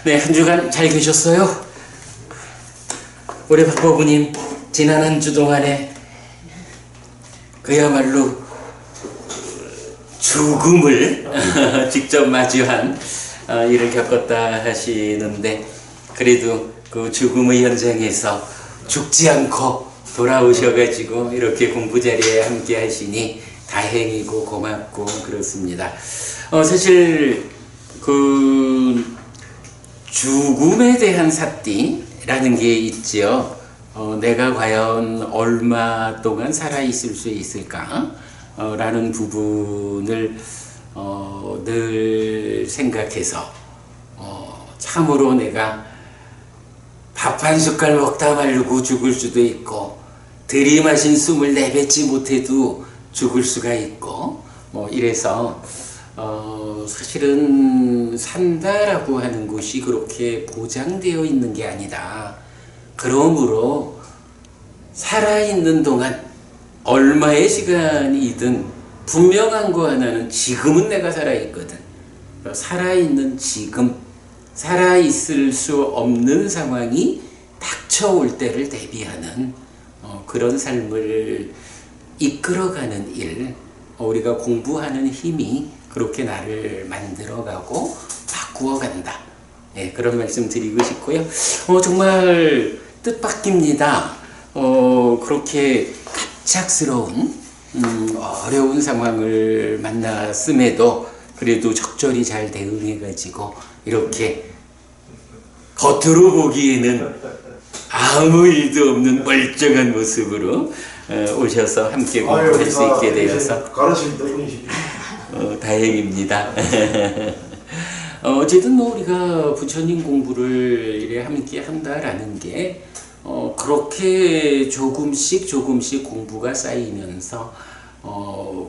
네, 한 주간 잘 계셨어요? 우리 박보부님 지난 한 주 동안에 그야말로 죽음을 직접 마주한 일을 겪었다 하시는데, 그래도 그 죽음의 현장에서 죽지 않고 돌아오셔가지고 이렇게 공부 자리에 함께 하시니 다행이고 고맙고 그렇습니다. 사실 그 죽음에 대한 삿띠라는 게 있지요. 내가 과연 얼마 동안 살아있을 수 있을까? 라는 부분을 늘 생각해서 참으로 내가 밥 한 숟갈 먹다 말고 죽을 수도 있고, 들이마신 숨을 내뱉지 못해도 죽을 수가 있고, 이래서 사실은 산다라고 하는 것이 그렇게 보장되어 있는 게 아니다. 그러므로 살아있는 동안 얼마의 시간이든 분명한 거 하나는 지금은 내가 살아있거든. 살아있는 지금, 살아있을 수 없는 상황이 닥쳐올 때를 대비하는 그런 삶을 이끌어가는 일, 우리가 공부하는 힘이 그렇게 나를 만들어가고 바꾸어간다. 네, 그런 말씀 드리고 싶고요. 정말 뜻밖입니다. 그렇게 갑작스러운 어려운 상황을 만났음에도 그래도 적절히 잘 대응해가지고 이렇게 겉으로 보기에는 아무 일도 없는 멀쩡한 모습으로 오셔서 함께 공부할 수 있게 되어서 다행입니다. 어쨌든 우리가 부처님 공부를 이래 함께 한다라는 게 그렇게 조금씩 공부가 쌓이면서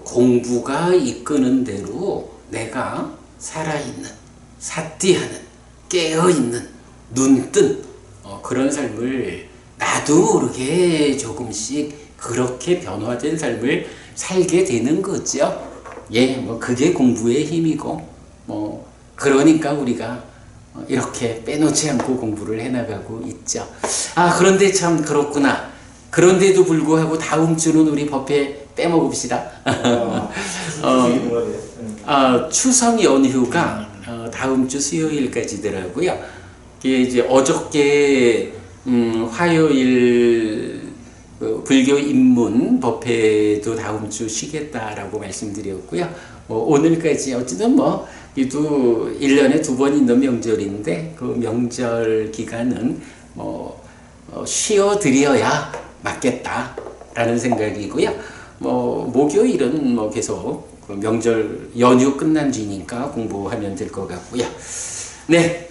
공부가 이끄는 대로 내가 살아있는, 삿띠하는, 깨어있는, 눈뜬 그런 삶을 나도 모르게 조금씩 그렇게 변화된 삶을 살게 되는 거죠. 예, 그게 공부의 힘이고, 그러니까 우리가 이렇게 빼놓지 않고 공부를 해나가고 있죠. 그런데 참 그렇구나. 그런데도 불구하고 다음 주는 우리 법회 빼먹읍시다. 추석 연휴가 다음 주 수요일까지더라고요. 이게 이제 어저께 화요일 불교 입문 법회도 다음 주 쉬겠다라고 말씀드렸고요. 오늘까지 어쨌든 이도 1년에 2번 있는 명절인데 그 명절 기간은 쉬어드려야 맞겠다라는 생각이고요. 목요일은 계속 그 명절 연휴 끝난 뒤니까 공부하면 될 것 같고요. 네,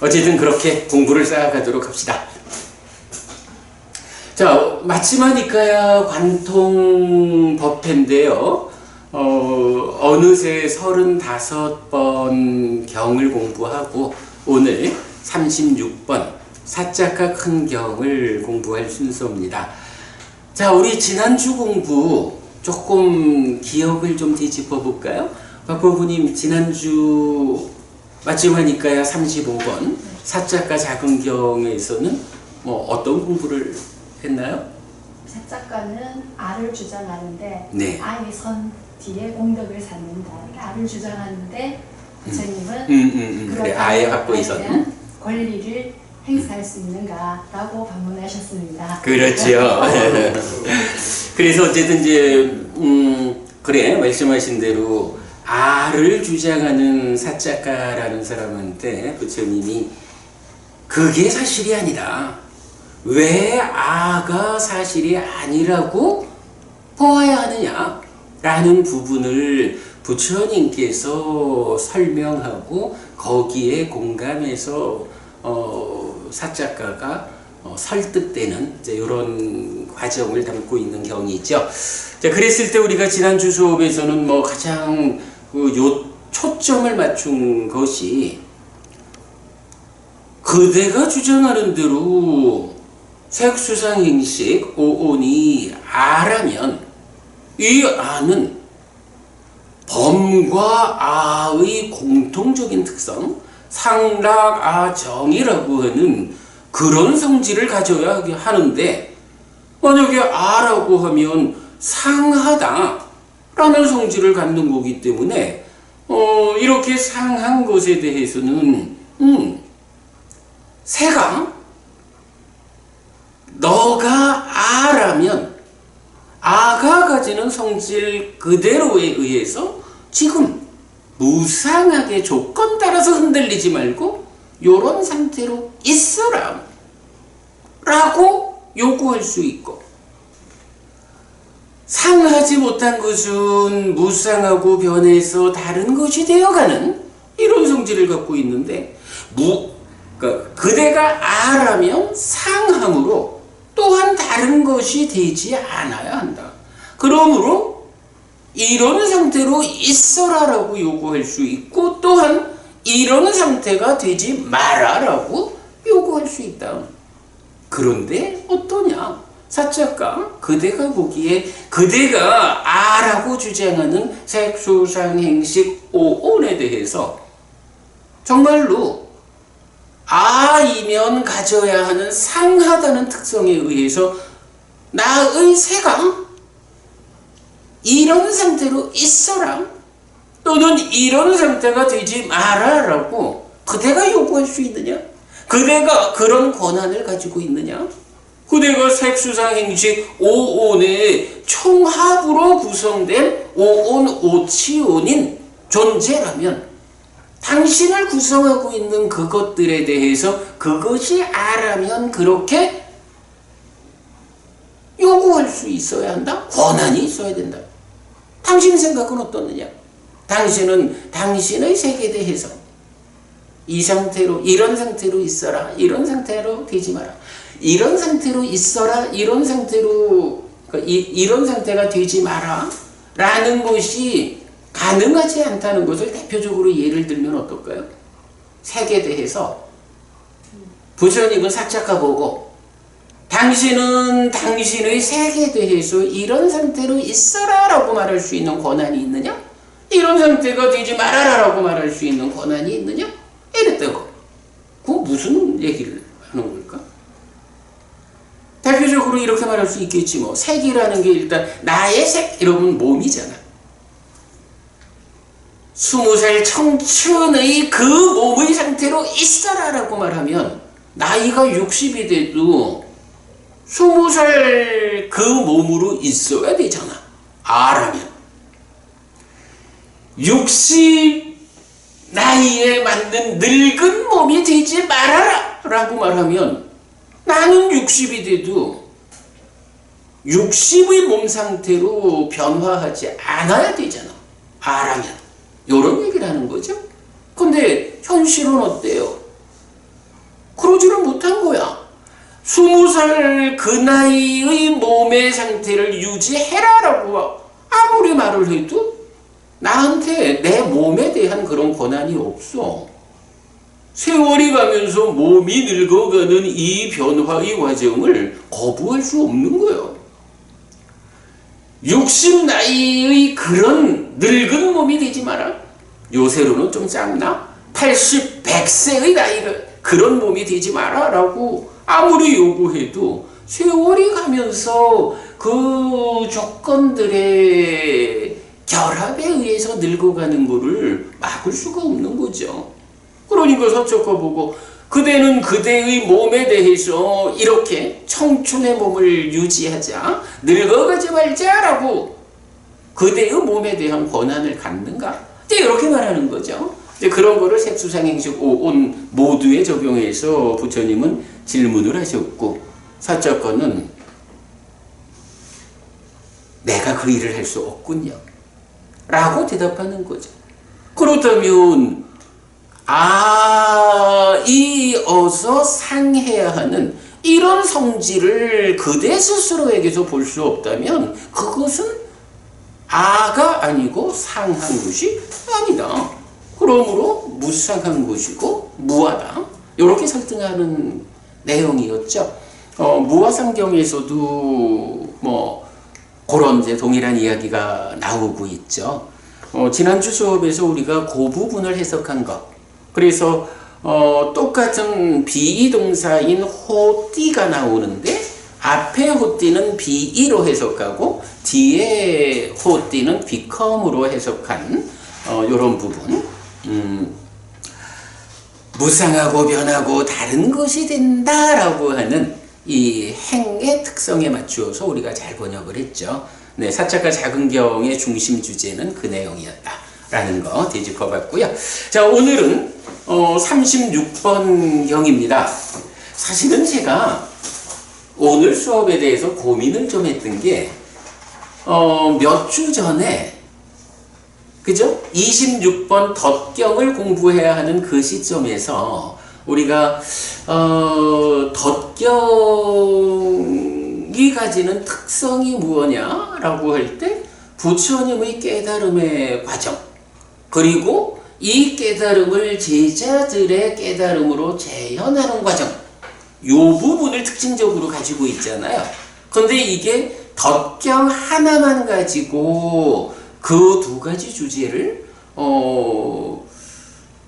어쨌든 그렇게 공부를 쌓아가도록 합시다. 자, 마침 하니까야 관통 법회인데요. 어느새 35번 경을 공부하고 오늘 36번 사자가 큰 경을 공부할 순서입니다. 자, 우리 지난주 공부 조금 기억을 좀 뒤집어 볼까요? 박보부님 지난주 마침 하니까야 35번 사자가 작은 경에서는 어떤 공부를 했나요? 사자가는 아를 주장하는데, 네. 아의 선 뒤에 공덕을 쌓는다. 아를 주장하는데 부처님은 그래, 아의 확보의 선 대한 권리를 행사할 수 있는가라고 반문하셨습니다. 그렇죠. 그래서 어쨌든 이제 그래, 말씀하신 대로 아를 주장하는 사자가라는 사람한테 부처님이 그게 사실이 아니다. 왜 아가 사실이 아니라고 보아야 하느냐? 라는 부분을 부처님께서 설명하고 거기에 공감해서 사자가가 설득되는 이제 이런 과정을 담고 있는 경이죠. 자, 그랬을 때 우리가 지난주 수업에서는 가장 초점을 맞춘 것이 그대가 주장하는 대로 색수상행식 오온이 아라면 이 아는 범과 아의 공통적인 특성, 상락아정이라고 하는 그런 성질을 가져야 하는데, 만약에 아라고 하면 상하다 라는 성질을 갖는 거기 때문에 이렇게 상한 것에 대해서는 새가 너가 아라면 아가 가지는 성질 그대로에 의해서 지금 무상하게 조건 따라서 흔들리지 말고 요런 상태로 있어라 라고 요구할 수 있고, 상하지 못한 것은 무상하고 변해서 다른 것이 되어가는 이런 성질을 갖고 있는데, 그러니까 그대가 아라면 상함으로 또한 다른 것이 되지 않아야 한다. 그러므로 이런 상태로 있어라라고 요구할 수 있고, 또한 이런 상태가 되지 마라라고 요구할 수 있다. 그런데 어떠냐? 사자가 그대가 보기에 그대가 아라고 주장하는 색수상행식 오온에 대해서 정말로 아이면 가져야 하는 상하다는 특성에 의해서 나의 새가 이런 상태로 있어라 또는 이런 상태가 되지 마라라고 그대가 요구할 수 있느냐? 그대가 그런 권한을 가지고 있느냐? 그대가 색수상행식 오온의 총합으로 구성된 오온 오치온인 존재라면 당신을 구성하고 있는 그것들에 대해서 그것이 아라면 그렇게 요구할 수 있어야 한다? 권한이 있어야 된다. 당신 생각은 어떻느냐? 당신은 당신의 색에 대해서 이 상태로, 이런 상태로 있어라, 이런 상태로 되지 마라, 이런 상태로 있어라, 이런 상태로, 이런 상태가 되지 마라 라는 것이 가능하지 않다는 것을 대표적으로 예를 들면 어떨까요? 색에 대해서 부처님은 사자가 보고 당신은 당신의 색에 대해서 이런 상태로 있어라 라고 말할 수 있는 권한이 있느냐? 이런 상태가 되지 말아라 라고 말할 수 있는 권한이 있느냐? 이랬다고. 그거 무슨 얘기를 하는 걸까? 대표적으로 이렇게 말할 수 있겠지 뭐. 색이라는 게 일단 나의 색 이러면 몸이잖아. 20살 청춘의 그 몸의 상태로 있어라 라고 말하면 나이가 60이 돼도 20살 그 몸으로 있어야 되잖아. 아라면 60 나이에 맞는 늙은 몸이 되지 말아라 라고 말하면 나는 60이 돼도 60의 몸 상태로 변화하지 않아야 되잖아. 아라면 이런 얘기를 하는 거죠. 근데 현실은 어때요? 그러지를 못한 거야. 20살 그 나이의 몸의 상태를 유지해라라고 아무리 말을 해도 나한테 내 몸에 대한 그런 권한이 없어. 세월이 가면서 몸이 늙어가는 이 변화의 과정을 거부할 수 없는 거예요. 60 나이의 그런 늙은 몸이 되지 마라. 요새로는 좀 작나? 80, 100세의 나이를 그런 몸이 되지 마라 라고 아무리 요구해도 세월이 가면서 그 조건들의 결합에 의해서 늙어가는 거를 막을 수가 없는 거죠. 그러니까 서초가 보고 그대는 그대의 몸에 대해서 이렇게 청춘의 몸을 유지하자, 늙어가지 말자라고 그대의 몸에 대한 권한을 갖는가? 이렇게 말하는 거죠. 그런 거를 색수상행식 오온 모두에 적용해서 부처님은 질문을 하셨고, 사자권은 내가 그 일을 할 수 없군요 라고 대답하는 거죠. 그렇다면 이어서 상해야 하는 이런 성질을 그대 스스로에게서 볼 수 없다면 그것은 아가 아니고 상한 것이 아니다. 그러므로 무상한 것이고 무아다. 이렇게 설득하는 내용이었죠. 무아상경에서도 뭐 그런 이제 동일한 이야기가 나오고 있죠. 지난주 수업에서 우리가 그 부분을 해석한 것, 그래서 똑같은 비동사인 호띠가 나오는데 앞에 호띠는 be로 해석하고 뒤에 호띠는 become으로 해석한 이런 부분. 무상하고 변하고 다른 것이 된다라고 하는 이 행의 특성에 맞추어서 우리가 잘 번역을 했죠. 네, 사자가 작은경의 중심 주제는 그 내용이었다라는 거 되짚어봤고요. 자, 오늘은 36번 경입니다. 사실은 제가 오늘 수업에 대해서 고민을 좀 했던 게 몇 주 전에 그죠? 26번 덧경을 공부해야 하는 그 시점에서 우리가 덧경이 가지는 특성이 무엇냐라고 할 때 부처님의 깨달음의 과정, 그리고 이 깨달음을 제자들의 깨달음으로 재현하는 과정, 이 부분을 특징적으로 가지고 있잖아요. 근데 이게 덧경 하나만 가지고 그 두 가지 주제를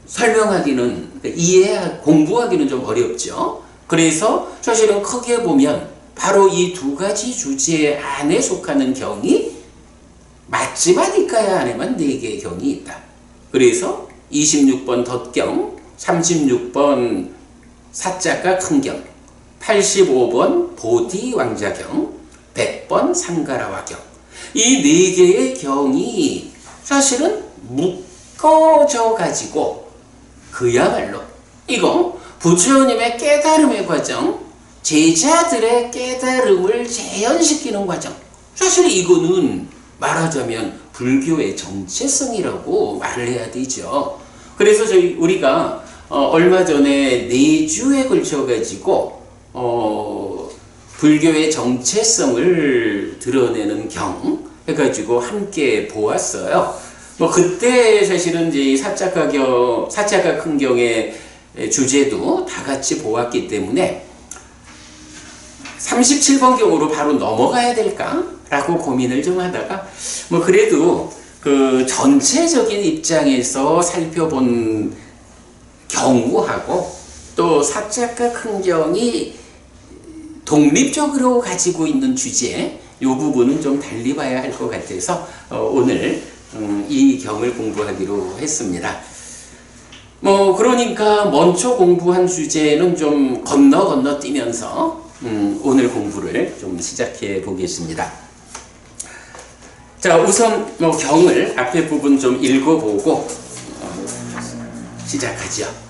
설명하기는, 공부하기는 좀 어렵죠. 그래서 사실은 크게 보면 바로 이 두 가지 주제 안에 속하는 경이 맞지만 이까야 안에만 4개의 경이 있다. 그래서 26번 덧경, 36번 사자가 큰경, 85번 보디 왕자경, 100번 상가라와경, 이 4개의 경이 사실은 묶어져 가지고 그야말로 이거 부처님의 깨달음의 과정, 제자들의 깨달음을 재현시키는 과정, 사실 이거는 말하자면 불교의 정체성이라고 말을 해야 되죠. 그래서 우리가 얼마 전에 4주에 걸쳐 가지고 불교의 정체성을 드러내는 경 해가지고 함께 보았어요. 뭐 그때 사실은 이제 사자가 큰 경의 주제도 다 같이 보았기 때문에 37번 경으로 바로 넘어가야 될까라고 고민을 좀 하다가 뭐 그래도 그 전체적인 입장에서 살펴본 경우하고 또 사자가 큰 경이 독립적으로 가지고 있는 주제, 이 부분은 좀 달리 봐야 할 것 같아서 오늘 이 경을 공부하기로 했습니다. 뭐 그러니까 먼저 공부한 주제는 좀 건너뛰면서 오늘 공부를 좀 시작해 보겠습니다. 자, 우선 뭐 경을 앞에 부분 좀 읽어보고 시작하죠.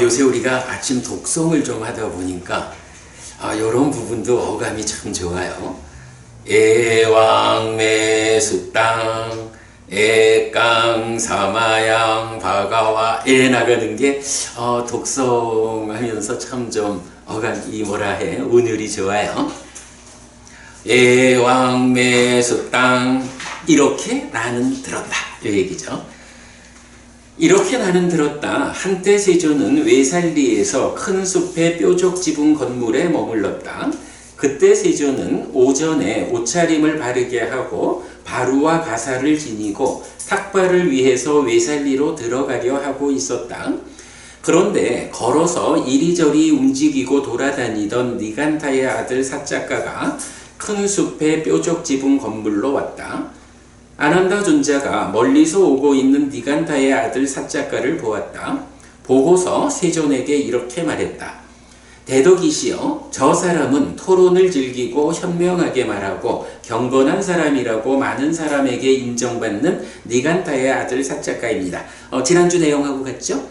요새 우리가 아침 독성을 좀 하다 보니까 이런 부분도 어감이 참 좋아요. 애왕매수땅 애깡사마양 바가와 애 나가는 게 독성하면서 참 좀 어감이 운율이 좋아요. 애왕매수땅 이렇게 나는 들었다 이 얘기죠. 이렇게 나는 들었다. 한때 세조는 외살리에서 큰 숲의 뾰족 지붕 건물에 머물렀다. 그때 세조는 오전에 옷차림을 바르게 하고 바루와 가사를 지니고 탁발을 위해서 외살리로 들어가려 하고 있었다. 그런데 걸어서 이리저리 움직이고 돌아다니던 니간타의 아들 사자가가 큰 숲의 뾰족 지붕 건물로 왔다. 아난다 존자가 멀리서 오고 있는 니간타의 아들 사자가를 보았다. 보고서 세존에게 이렇게 말했다. 대덕이시여, 저 사람은 토론을 즐기고 현명하게 말하고 경건한 사람이라고 많은 사람에게 인정받는 니간타의 아들 사자가입니다. 지난주 내용하고 같죠?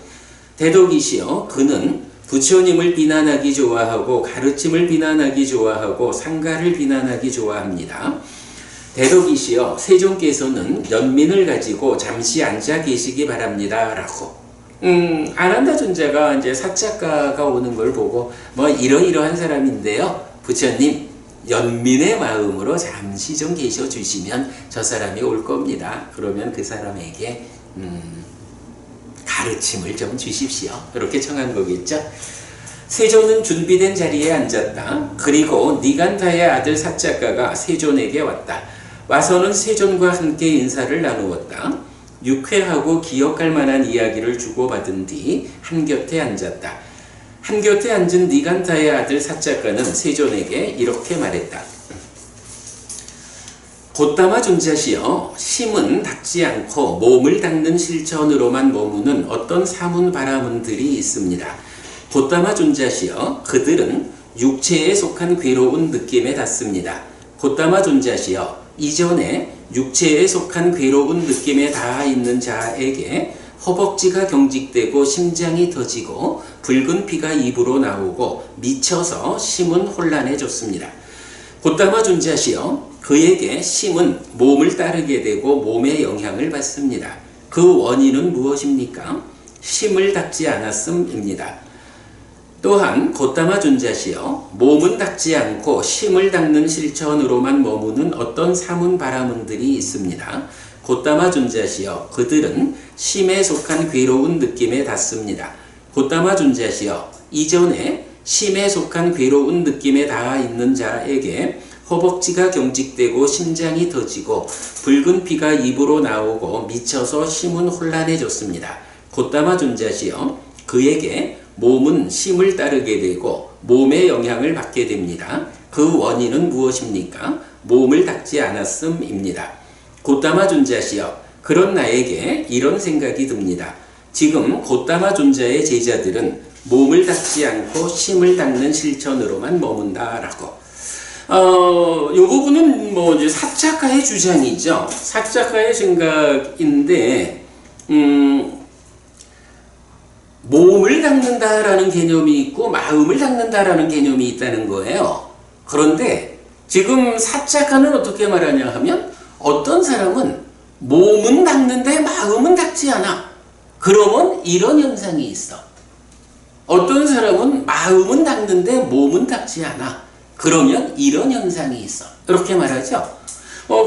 대덕이시여, 그는 부처님을 비난하기 좋아하고 가르침을 비난하기 좋아하고 상가를 비난하기 좋아합니다. 대덕이시여, 세존께서는 연민을 가지고 잠시 앉아 계시기 바랍니다. 라고. 아난다 존자가 이제 사자가가 오는 걸 보고 뭐 이러이러한 사람인데요. 부처님, 연민의 마음으로 잠시 좀 계셔 주시면 저 사람이 올 겁니다. 그러면 그 사람에게 가르침을 좀 주십시오. 이렇게 청한 거겠죠. 세존은 준비된 자리에 앉았다. 그리고 니간타의 아들 사작가가 세존에게 왔다. 와서는 세존과 함께 인사를 나누었다. 유쾌하고 기억할 만한 이야기를 주고받은 뒤 한곁에 앉았다. 한곁에 앉은 니간타의 아들 사작가는 세존에게 이렇게 말했다. 곧다마 존자시여, 심은 닦지 않고 몸을 닦는 실천으로만 머무는 어떤 사문 바라문들이 있습니다. 곧다마 존자시여, 그들은 육체에 속한 괴로운 느낌에 닿습니다. 곧다마 존자시여, 이전에 육체에 속한 괴로운 느낌에 닿아 있는 자에게 허벅지가 경직되고 심장이 터지고 붉은 피가 입으로 나오고 미쳐서 심은 혼란해졌습니다. 곧다마 존자시여, 그에게 심은 몸을 따르게 되고 몸의 영향을 받습니다. 그 원인은 무엇입니까? 심을 닦지 않았음입니다. 또한 곧다마 존자시여, 몸은 닦지 않고 심을 닦는 실천으로만 머무는 어떤 사문 바라문들이 있습니다. 곧다마 존자시여, 그들은 심에 속한 괴로운 느낌에 닿습니다. 곧다마 존자시여, 이전에 심에 속한 괴로운 느낌에 닿아 있는 자에게 허벅지가 경직되고 심장이 터지고 붉은 피가 입으로 나오고 미쳐서 심은 혼란해졌습니다. 곧다마 존자시여, 그에게 몸은 심을 따르게 되고 몸의 영향을 받게 됩니다. 그 원인은 무엇입니까? 몸을 닦지 않았음입니다. 곧다마 존자시여, 그런 나에게 이런 생각이 듭니다. 지금 곧다마 존자의 제자들은 몸을 닦지 않고 심을 닦는 실천으로만 머문다라고. 이 부분은 뭐 이제 사작가의 주장이죠. 사작가의 생각인데, 몸을 닦는다라는 개념이 있고 마음을 닦는다라는 개념이 있다는 거예요. 그런데 지금 사작가는 어떻게 말하냐 하면 어떤 사람은 몸은 닦는데 마음은 닦지 않아. 그러면 이런 현상이 있어. 어떤 사람은 마음은 닦는데 몸은 닦지 않아. 그러면 이런 현상이 있어. 이렇게 말하죠.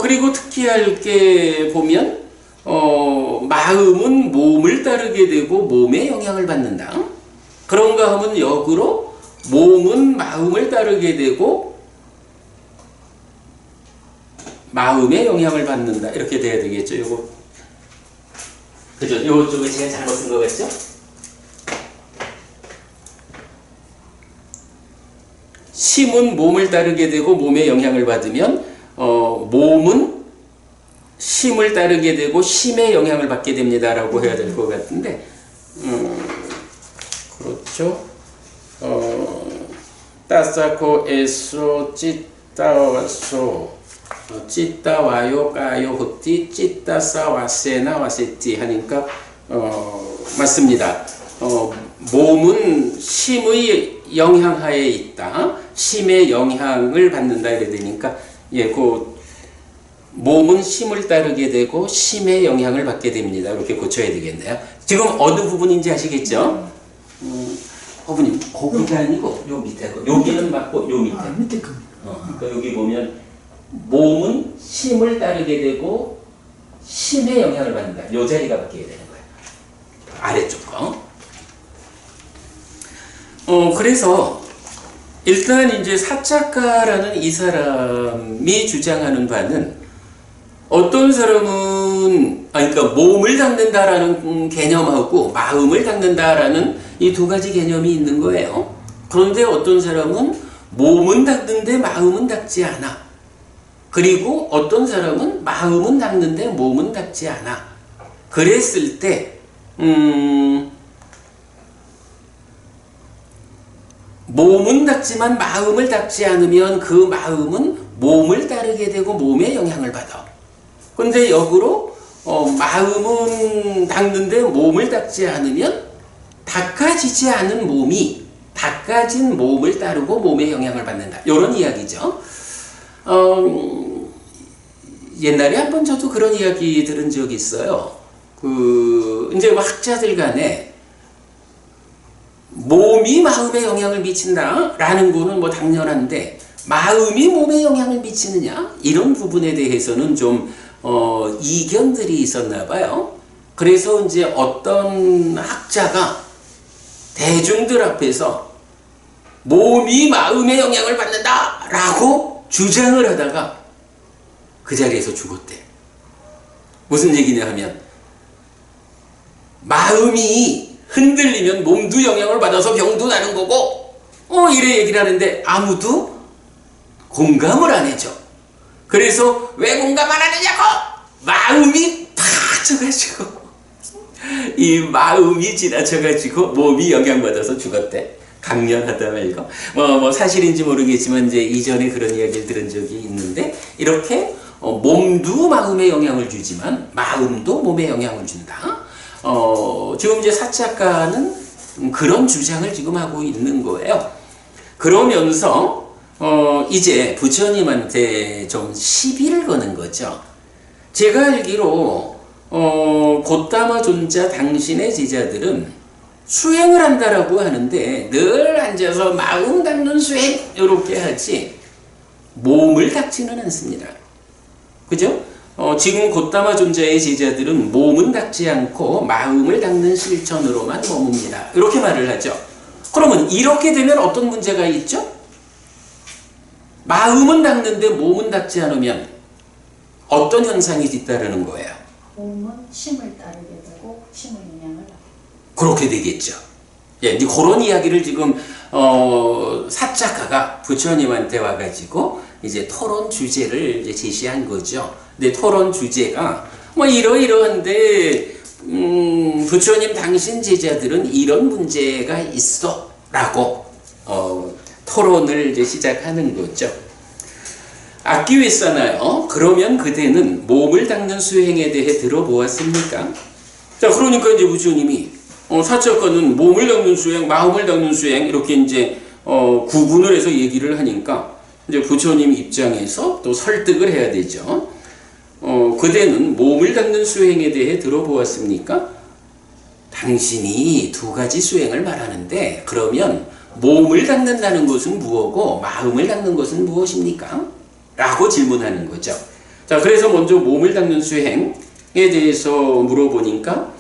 그리고 특이할 게 보면 마음은 몸을 따르게 되고 몸에 영향을 받는다. 그런가 하면 역으로 몸은 마음을 따르게 되고 마음에 영향을 받는다. 이렇게 돼야 되겠죠. 요거. 그죠? 요쪽에 제가 잘못 쓴 거 같죠? 심은 몸을 따르게 되고 몸에 영향을 받으면 몸은 심을 따르게 되고 심에 영향을 받게 됩니다라고 해야 될 것 같은데, 그렇죠. 따사코 에소 찌따와소 찌따와요 까요 흡디 찌따사 와세나 와세티 하니까 맞습니다. 몸은 심의 영향하에 있다. 심의 영향을 받는다 이래 되니까 그 몸은 심을 따르게 되고 심의 영향을 받게 됩니다. 이렇게 고쳐야 되겠네요. 지금 어느 부분인지 아시겠죠? 부분이 거기가 아니고 요 밑에 거. 여기는 맞고 요 밑에. 밑에 거. 그러니까 여기 보면 몸은 심을 따르게 되고 심의 영향을 받는다. 요 자리가 바뀌게 되는 거예요. 아래쪽 거. 그래서 일단 이제 사작가라는 이 사람이 주장하는 바는 어떤 사람은 그러니까 몸을 닦는다라는 개념하고 마음을 닦는다라는 이 두 가지 개념이 있는 거예요. 그런데 어떤 사람은 몸은 닦는데 마음은 닦지 않아. 그리고 어떤 사람은 마음은 닦는데 몸은 닦지 않아. 그랬을 때 몸은 닦지만 마음을 닦지 않으면 그 마음은 몸을 따르게 되고 몸에 영향을 받아. 근데 역으로 마음은 닦는데 몸을 닦지 않으면 닦아지지 않은 몸이 닦아진 몸을 따르고 몸에 영향을 받는다. 이런 이야기죠. 옛날에 한번 저도 그런 이야기 들은 적이 있어요. 이제 학자들 간에 몸이 마음에 영향을 미친다라는 거는 뭐 당연한데 마음이 몸에 영향을 미치느냐? 이런 부분에 대해서는 좀 이견들이 있었나 봐요. 그래서 이제 어떤 학자가 대중들 앞에서 몸이 마음의 영향을 받는다 라고 주장을 하다가 그 자리에서 죽었대. 무슨 얘기냐 하면 마음이 흔들리면 몸도 영향을 받아서 병도 나는 거고 이래 얘기를 하는데 아무도 공감을 안 해줘. 그래서 왜 공감 안 하느냐고 마음이 파져가지고 이 마음이 지나쳐가지고 몸이 영향받아서 죽었대. 강렬하다 말고 뭐 사실인지 모르겠지만 이제 이전에 그런 이야기를 들은 적이 있는데 이렇게 몸도 마음에 영향을 주지만 마음도 몸에 영향을 준다. 지금 이제 사작가는 그런 주장을 지금 하고 있는 거예요. 그러면서 이제 부처님한테 좀 시비를 거는 거죠. 제가 알기로 곧다마 존자 당신의 제자들은 수행을 한다라고 하는데 늘 앉아서 마음 닦는 수행 이렇게 하지 몸을 닦지는 않습니다. 그죠? 지금 곧다마 존자의 제자들은 몸은 닦지 않고 마음을 닦는 실천으로만 머뭅니다. 이렇게 말을 하죠. 그러면 이렇게 되면 어떤 문제가 있죠? 마음은 닦는데 몸은 닦지 않으면 어떤 현상이 뒤따르는 거예요? 몸은 심을 따르게 되고 심의 영향을 받게. 그렇게 되겠죠. 예, 이제 그런 이야기를 지금 사작가가 부처님한테 와가지고 이제 토론 주제를 이제 제시한 거죠. 근데 토론 주제가 뭐 이러이러한데 부처님 당신 제자들은 이런 문제가 있어라고 토론을 이제 시작하는 거죠. 악기 왜 싸나요? 그러면 그대는 몸을 닦는 수행에 대해 들어보았습니까? 자, 그러니까 이제 부처님이 사작가는 몸을 닦는 수행, 마음을 닦는 수행 이렇게 이제 구분을 해서 얘기를 하니까 이제 부처님 입장에서 또 설득을 해야 되죠. 그대는 몸을 닦는 수행에 대해 들어보았습니까? 당신이 두 가지 수행을 말하는데 그러면 몸을 닦는다는 것은 무엇고 마음을 닦는 것은 무엇입니까? 라고 질문하는 거죠. 자, 그래서 먼저 몸을 닦는 수행에 대해서 물어보니까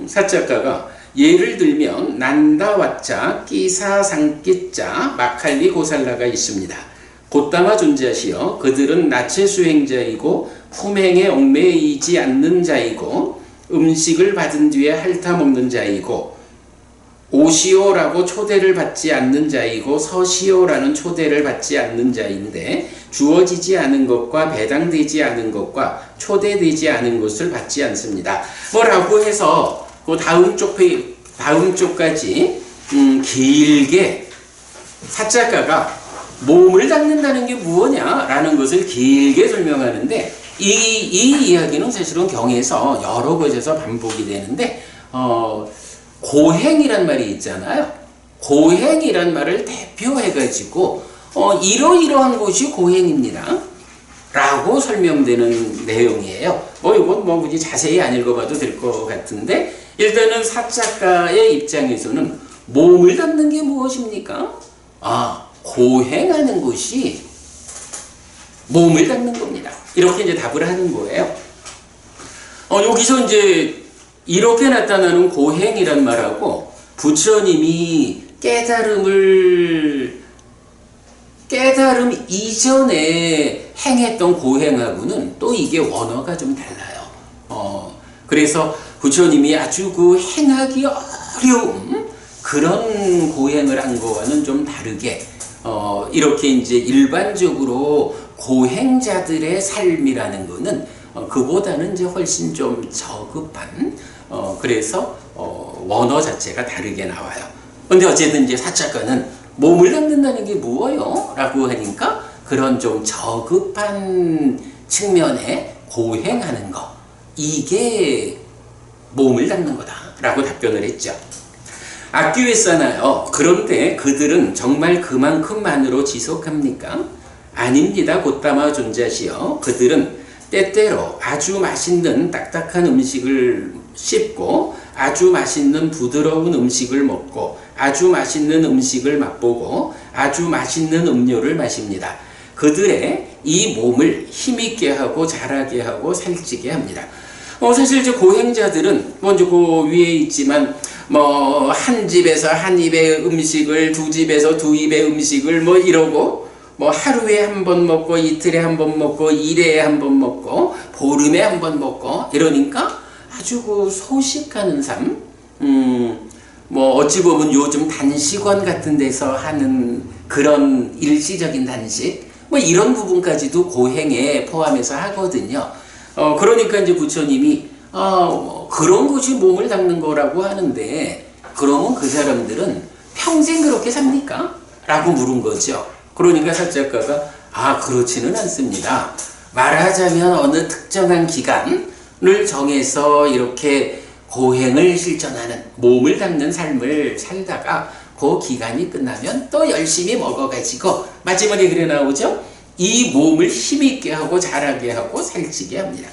사작가가 예를 들면 난다와자 끼사상끼자 마칼리 고살라가 있습니다. 곧다마 존자시여 그들은 나체 수행자이고 품행에 얽매이지 않는 자이고 음식을 받은 뒤에 핥아먹는 자이고 오시오라고 초대를 받지 않는 자이고 서시오라는 초대를 받지 않는 자인데 주어지지 않은 것과 배당되지 않은 것과 초대되지 않은 것을 받지 않습니다. 뭐라고 해서 그 다음 쪽까지 길게 사작가가 몸을 닦는다는 게 무엇냐라는 것을 길게 설명하는데 이 이야기는 사실은 경에서 여러 곳에서 반복이 되는데 고행이란 말이 있잖아요. 고행이란 말을 대표해가지고 이러이러한 것이 고행입니다 라고 설명되는 내용이에요. 이건 굳이 자세히 안 읽어봐도 될 것 같은데 일단은 사작가의 입장에서는 몸을 닦는 게 무엇입니까? 고행하는 것이 몸을 닦는 겁니다. 이렇게 이제 답을 하는 거예요. 여기서 이제 이렇게 나타나는 고행이란 말하고 부처님이 깨달음 이전에 행했던 고행하고는 또 이게 원어가 좀 달라요. 그래서 부처님이 아주 그 행하기 어려운 그런 고행을 한 거와는 좀 다르게 이렇게 이제 일반적으로 고행자들의 삶이라는 거는 그보다는 이제 훨씬 좀 저급한 그래서 원어 자체가 다르게 나와요. 근데 어쨌든 이제 사작가는 몸을 닦는다는 게 무엇요? 라고 하니까 그런 좀 저급한 측면에 고행하는 거 이게 몸을 닦는 거다 라고 답변을 했죠. 악기 왜 싸나요? 그런데 그들은 정말 그만큼만으로 지속합니까? 아닙니다. 곧다마 존자시여 그들은 때때로 아주 맛있는 딱딱한 음식을 씹고 아주 맛있는 부드러운 음식을 먹고 아주 맛있는 음식을 맛보고 아주 맛있는 음료를 마십니다. 그들의 이 몸을 힘있게 하고 자라게 하고 살찌게 합니다. 사실 이제 고행자들은 먼저 그 위에 있지만 뭐 한 집에서 한 입의 음식을 두 집에서 두 입의 음식을 뭐 이러고 뭐 하루에 한 번 먹고 이틀에 한 번 먹고 일회에 한 번 먹고 보름에 한 번 먹고 이러니까 아주 그 소식하는 삶, 뭐 어찌 보면 요즘 단식원 같은 데서 하는 그런 일시적인 단식 뭐 이런 부분까지도 고행에 포함해서 하거든요. 그러니까 이제 부처님이 그런 것이 몸을 닦는 거라고 하는데 그러면 그 사람들은 평생 그렇게 삽니까? 라고 물은 거죠. 그러니까 사작가가 그렇지는 않습니다. 말하자면 어느 특정한 기간을 정해서 이렇게 고행을 실천하는 몸을 닦는 삶을 살다가 그 기간이 끝나면 또 열심히 먹어가지고 마지막에 그래 나오죠. 이 몸을 힘있게 하고 자라게 하고 살찌게 합니다.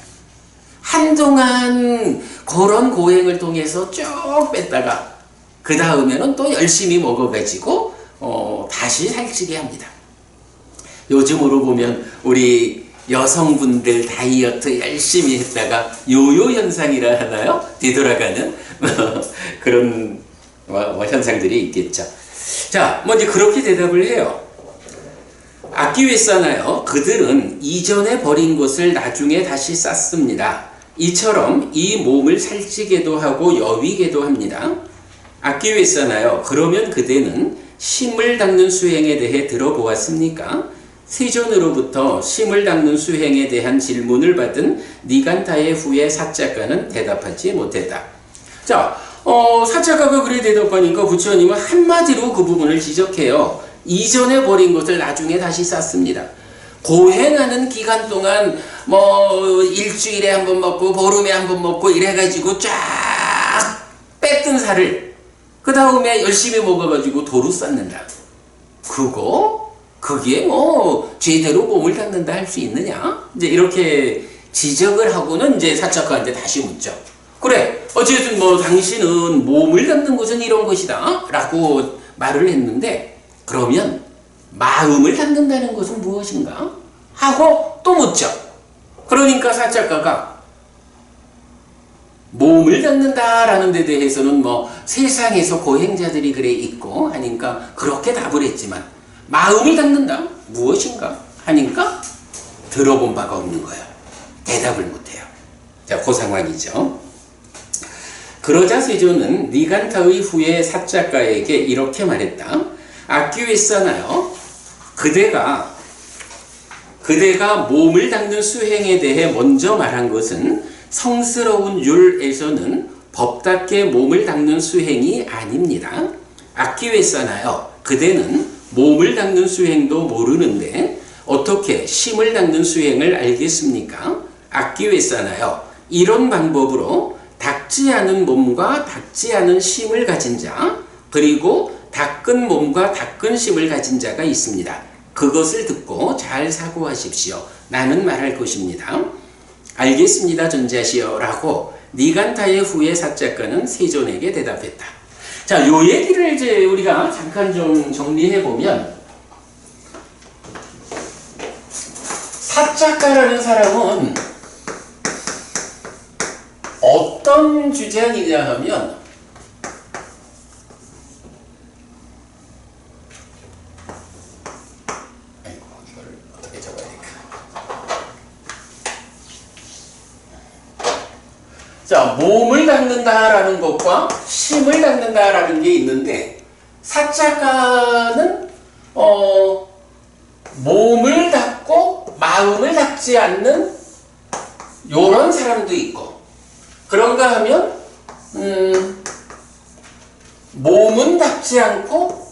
한동안 그런 고행을 통해서 쭉 뺐다가 그 다음에는 또 열심히 먹어가지고 다시 살찌게 합니다. 요즘으로 보면 우리 여성분들 다이어트 열심히 했다가 요요 현상이라 하나요? 뒤돌아가는 그런 현상들이 있겠죠. 자, 먼저 그렇게 대답을 해요. 악기위싸나요? 그들은 이전에 버린 것을 나중에 다시 쌓습니다. 이처럼 이 몸을 살찌게도 하고 여위게도 합니다. 악기위싸나요? 그러면 그대는 심을 닦는 수행에 대해 들어보았습니까? 세존으로부터 심을 닦는 수행에 대한 질문을 받은 니간타의 후에 사자가는 대답하지 못했다. 자, 사자가가 그래 대답하니까 부처님은 한마디로 그 부분을 지적해요. 이전에 버린 것을 나중에 다시 쌓습니다. 고행하는 기간 동안 뭐 일주일에 한 번 먹고 보름에 한 번 먹고 이래가지고 쫙 뺐던 살을 그 다음에 열심히 먹어가지고 도로 쌓는다. 그게 뭐 제대로 몸을 닦는다 할 수 있느냐? 이제 이렇게 지적을 하고는 이제 사자가한테 다시 묻죠. 그래, 어쨌든 뭐 당신은 몸을 닦는 것은 이런 것이다 라고 말을 했는데 그러면 마음을 닦는다는 것은 무엇인가? 하고 또 묻죠. 그러니까 사자가가 몸을 닦는다라는 데 대해서는 뭐 세상에서 고행자들이 그래 있고 하니까 그렇게 답을 했지만 마음을 닦는다? 무엇인가? 하니까 들어본 바가 없는 거예요. 대답을 못해요. 자, 그 상황이죠. 그러자 세존은 니간타의 후에 사자가에게 이렇게 말했다. 악기위싸나요? 그대가 몸을 닦는 수행에 대해 먼저 말한 것은 성스러운 율에서는 법답게 몸을 닦는 수행이 아닙니다. 악기위싸나요? 그대는 몸을 닦는 수행도 모르는데 어떻게 심을 닦는 수행을 알겠습니까? 악기위싸나요? 이런 방법으로 닦지 않은 몸과 닦지 않은 심을 가진 자 그리고 닦은 몸과 닦은 심을 가진 자가 있습니다. 그것을 듣고 잘 사고하십시오. 나는 말할 것입니다. 알겠습니다, 전자시여 라고 니간타의 후에 사자가는 세존에게 대답했다. 자, 요 얘기를 이제 우리가 잠깐 좀 정리해 보면 사자가라는 사람은 어떤 주장이냐 하면 이걸 어떻게 적어야 될까? 자, 몸을 닦는다라는 것과 심을 닦는다라는 게 있는데 사자가는 몸을 닦고 마음을 닦지 않는 요런 사람도 있고 그런가 하면 몸은 닦지 않고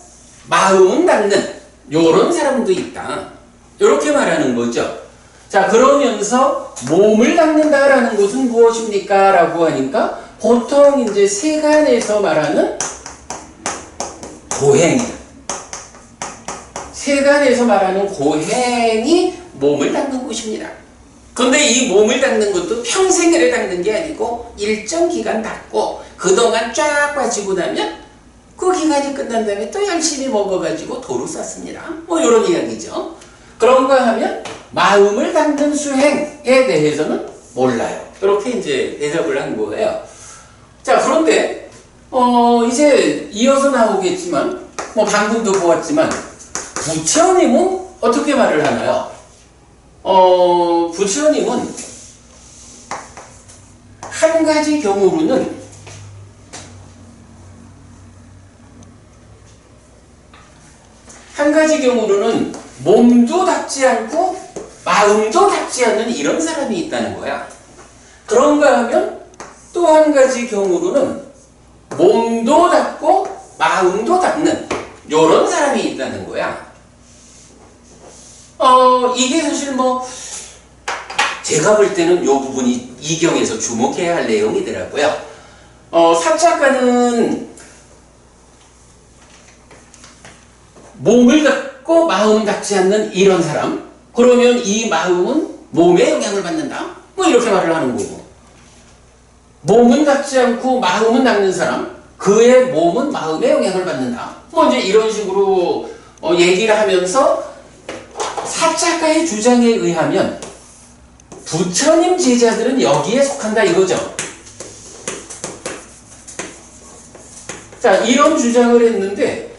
마음은 닦는 요런 사람도 있다. 이렇게 말하는 거죠. 자, 그러면서 몸을 닦는다라는 것은 무엇입니까? 라고 하니까 보통 이제 세간에서 말하는 고행, 세간에서 말하는 고행이 몸을 닦는 것입니다. 그런데 이 몸을 닦는 것도 평생을 닦는 게 아니고 일정 기간 닦고 그동안 쫙 빠지고 나면 그 기간이 끝난 다음에 또 열심히 먹어가지고 도로 쌓습니다. 뭐 이런 이야기죠. 그런가 하면 마음을 닦는 수행에 대해서는 몰라요. 그렇게 이제 대답을 한 거예요. 자, 그런데 이제 이어서 나오겠지만 방금도 보았지만 부처님은 어떻게 말을 하나요? 부처님은 한 가지 경우로는 몸도 닦지 않고 마음도 닦지 않는 이런 사람이 있다는 거야. 그런가 하면 또 한 가지 경우로는 몸도 닦고 마음도 닦는 이런 사람이 있다는 거야. 이게 사실 제가 볼 때는 이 부분이 이 경에서 주목해야 할 내용이더라고요. 사자가는 몸을 닦고 마음 닦지 않는 이런 사람, 그러면 이 마음은 몸에 영향을 받는다? 이렇게 말을 하는 거고, 몸은 닦지 않고 마음은 닦는 사람, 그의 몸은 마음에 영향을 받는다. 이제 이런 식으로 얘기를 하면서 사자가의 주장에 의하면 부처님 제자들은 여기에 속한다 이거죠. 자, 이런 주장을 했는데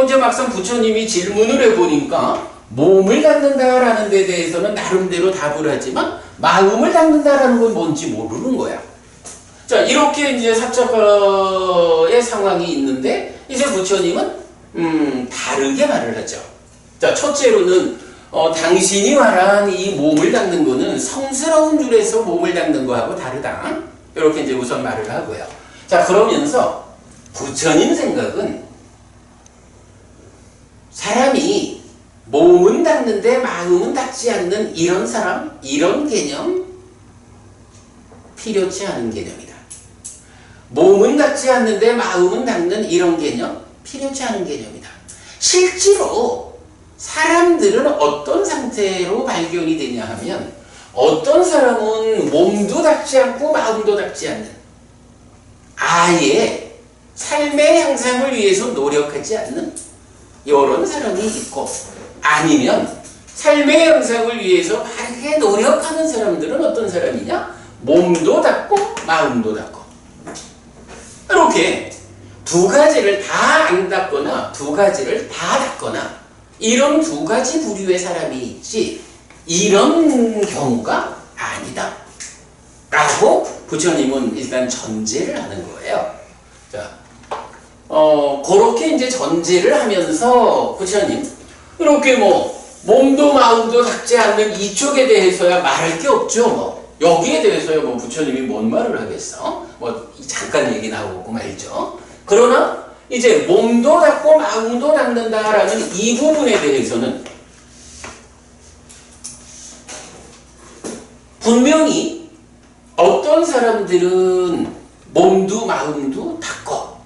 이제 막상 부처님이 질문을 해보니까 몸을 닦는다라는 데 대해서는 나름대로 답을 하지만 마음을 닦는다라는 건 뭔지 모르는 거야. 자, 이렇게 이제 사자가의 상황이 있는데 이제 부처님은 다르게 말을 하죠. 자, 첫째로는 당신이 말한 이 몸을 닦는 거는 성스러운 줄에서 몸을 닦는 거하고 다르다. 이렇게 이제 우선 말을 하고요. 자, 그러면서 부처님 생각은 사람이 몸은 닦는데 마음은 닦지 않는 이런 사람, 이런 개념 필요치 않은 개념이다. 몸은 닦지 않는데 마음은 닦는 이런 개념 필요치 않은 개념이다. 실제로 사람들은 어떤 상태로 발견이 되냐 하면 어떤 사람은 몸도 닦지 않고 마음도 닦지 않는 아예 삶의 향상을 위해서 노력하지 않는 이런 사람이 있고, 아니면 삶의 향상을 위해서 바르게 노력하는 사람들은 어떤 사람이냐? 몸도 닦고 마음도 닦고, 이렇게 두 가지를 다 안 닦거나 두 가지를 다 닦거나 이런 두 가지 부류의 사람이 있지 이런 경우가 아니다 라고 부처님은 일단 전제를 하는 거예요. 자, 그렇게 이제 전제를 하면서 부처님 이렇게 몸도 마음도 닦지 않는 이쪽에 대해서야 말할 게 없죠. 여기에 대해서야 부처님이 뭔 말을 하겠어? 잠깐 얘기 나오고 말이죠. 그러나 이제 몸도 닦고 마음도 닦는다라는 이 부분에 대해서는 분명히 어떤 사람들은 몸도 마음도 닦고,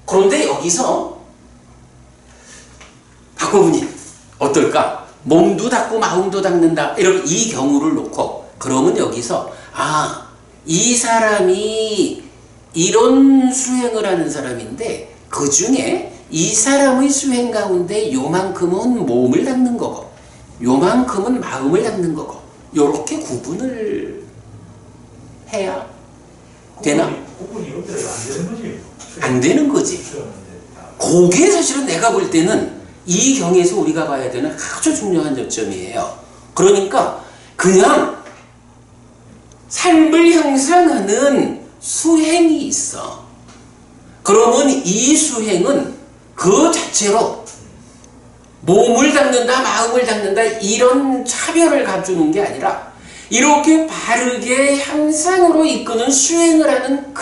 그런데 여기서 박고분이 어떨까? 몸도 닦고 마음도 닦는다, 이렇게 이 경우를 놓고 그러면 여기서 이 사람이 이런 수행을 하는 사람인데 그 중에 이 사람의 수행 가운데 요만큼은 몸을 닦는 거고 요만큼은 마음을 닦는 거고 요렇게 구분을 해야 되나? 구분이 안 되는 거지. 안 되는 거지. 그게 사실은 내가 볼 때는 이 경에서 우리가 봐야 되는 아주 중요한 접점이에요. 그러니까 그냥 삶을 향상하는 수행이 있어. 그러면 이 수행은 그 자체로 몸을 닦는다, 마음을 닦는다 이런 차별을 갖추는 게 아니라 이렇게 바르게 향상으로 이끄는 수행을 하는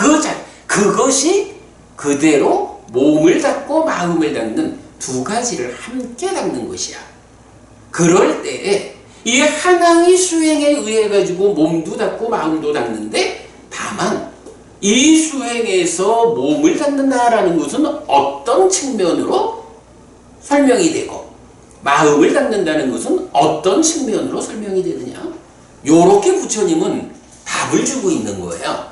그것이 그대로 몸을 닦고 마음을 닦는 두 가지를 함께 닦는 것이야. 그럴 때에 이 하나의 수행에 의해 가지고 몸도 닦고 마음도 닦는데, 다만 이 수행에서 몸을 닦는다라는 것은 어떤 측면으로 설명이 되고 마음을 닦는다는 것은 어떤 측면으로 설명이 되느냐, 요렇게 부처님은 답을 주고 있는 거예요.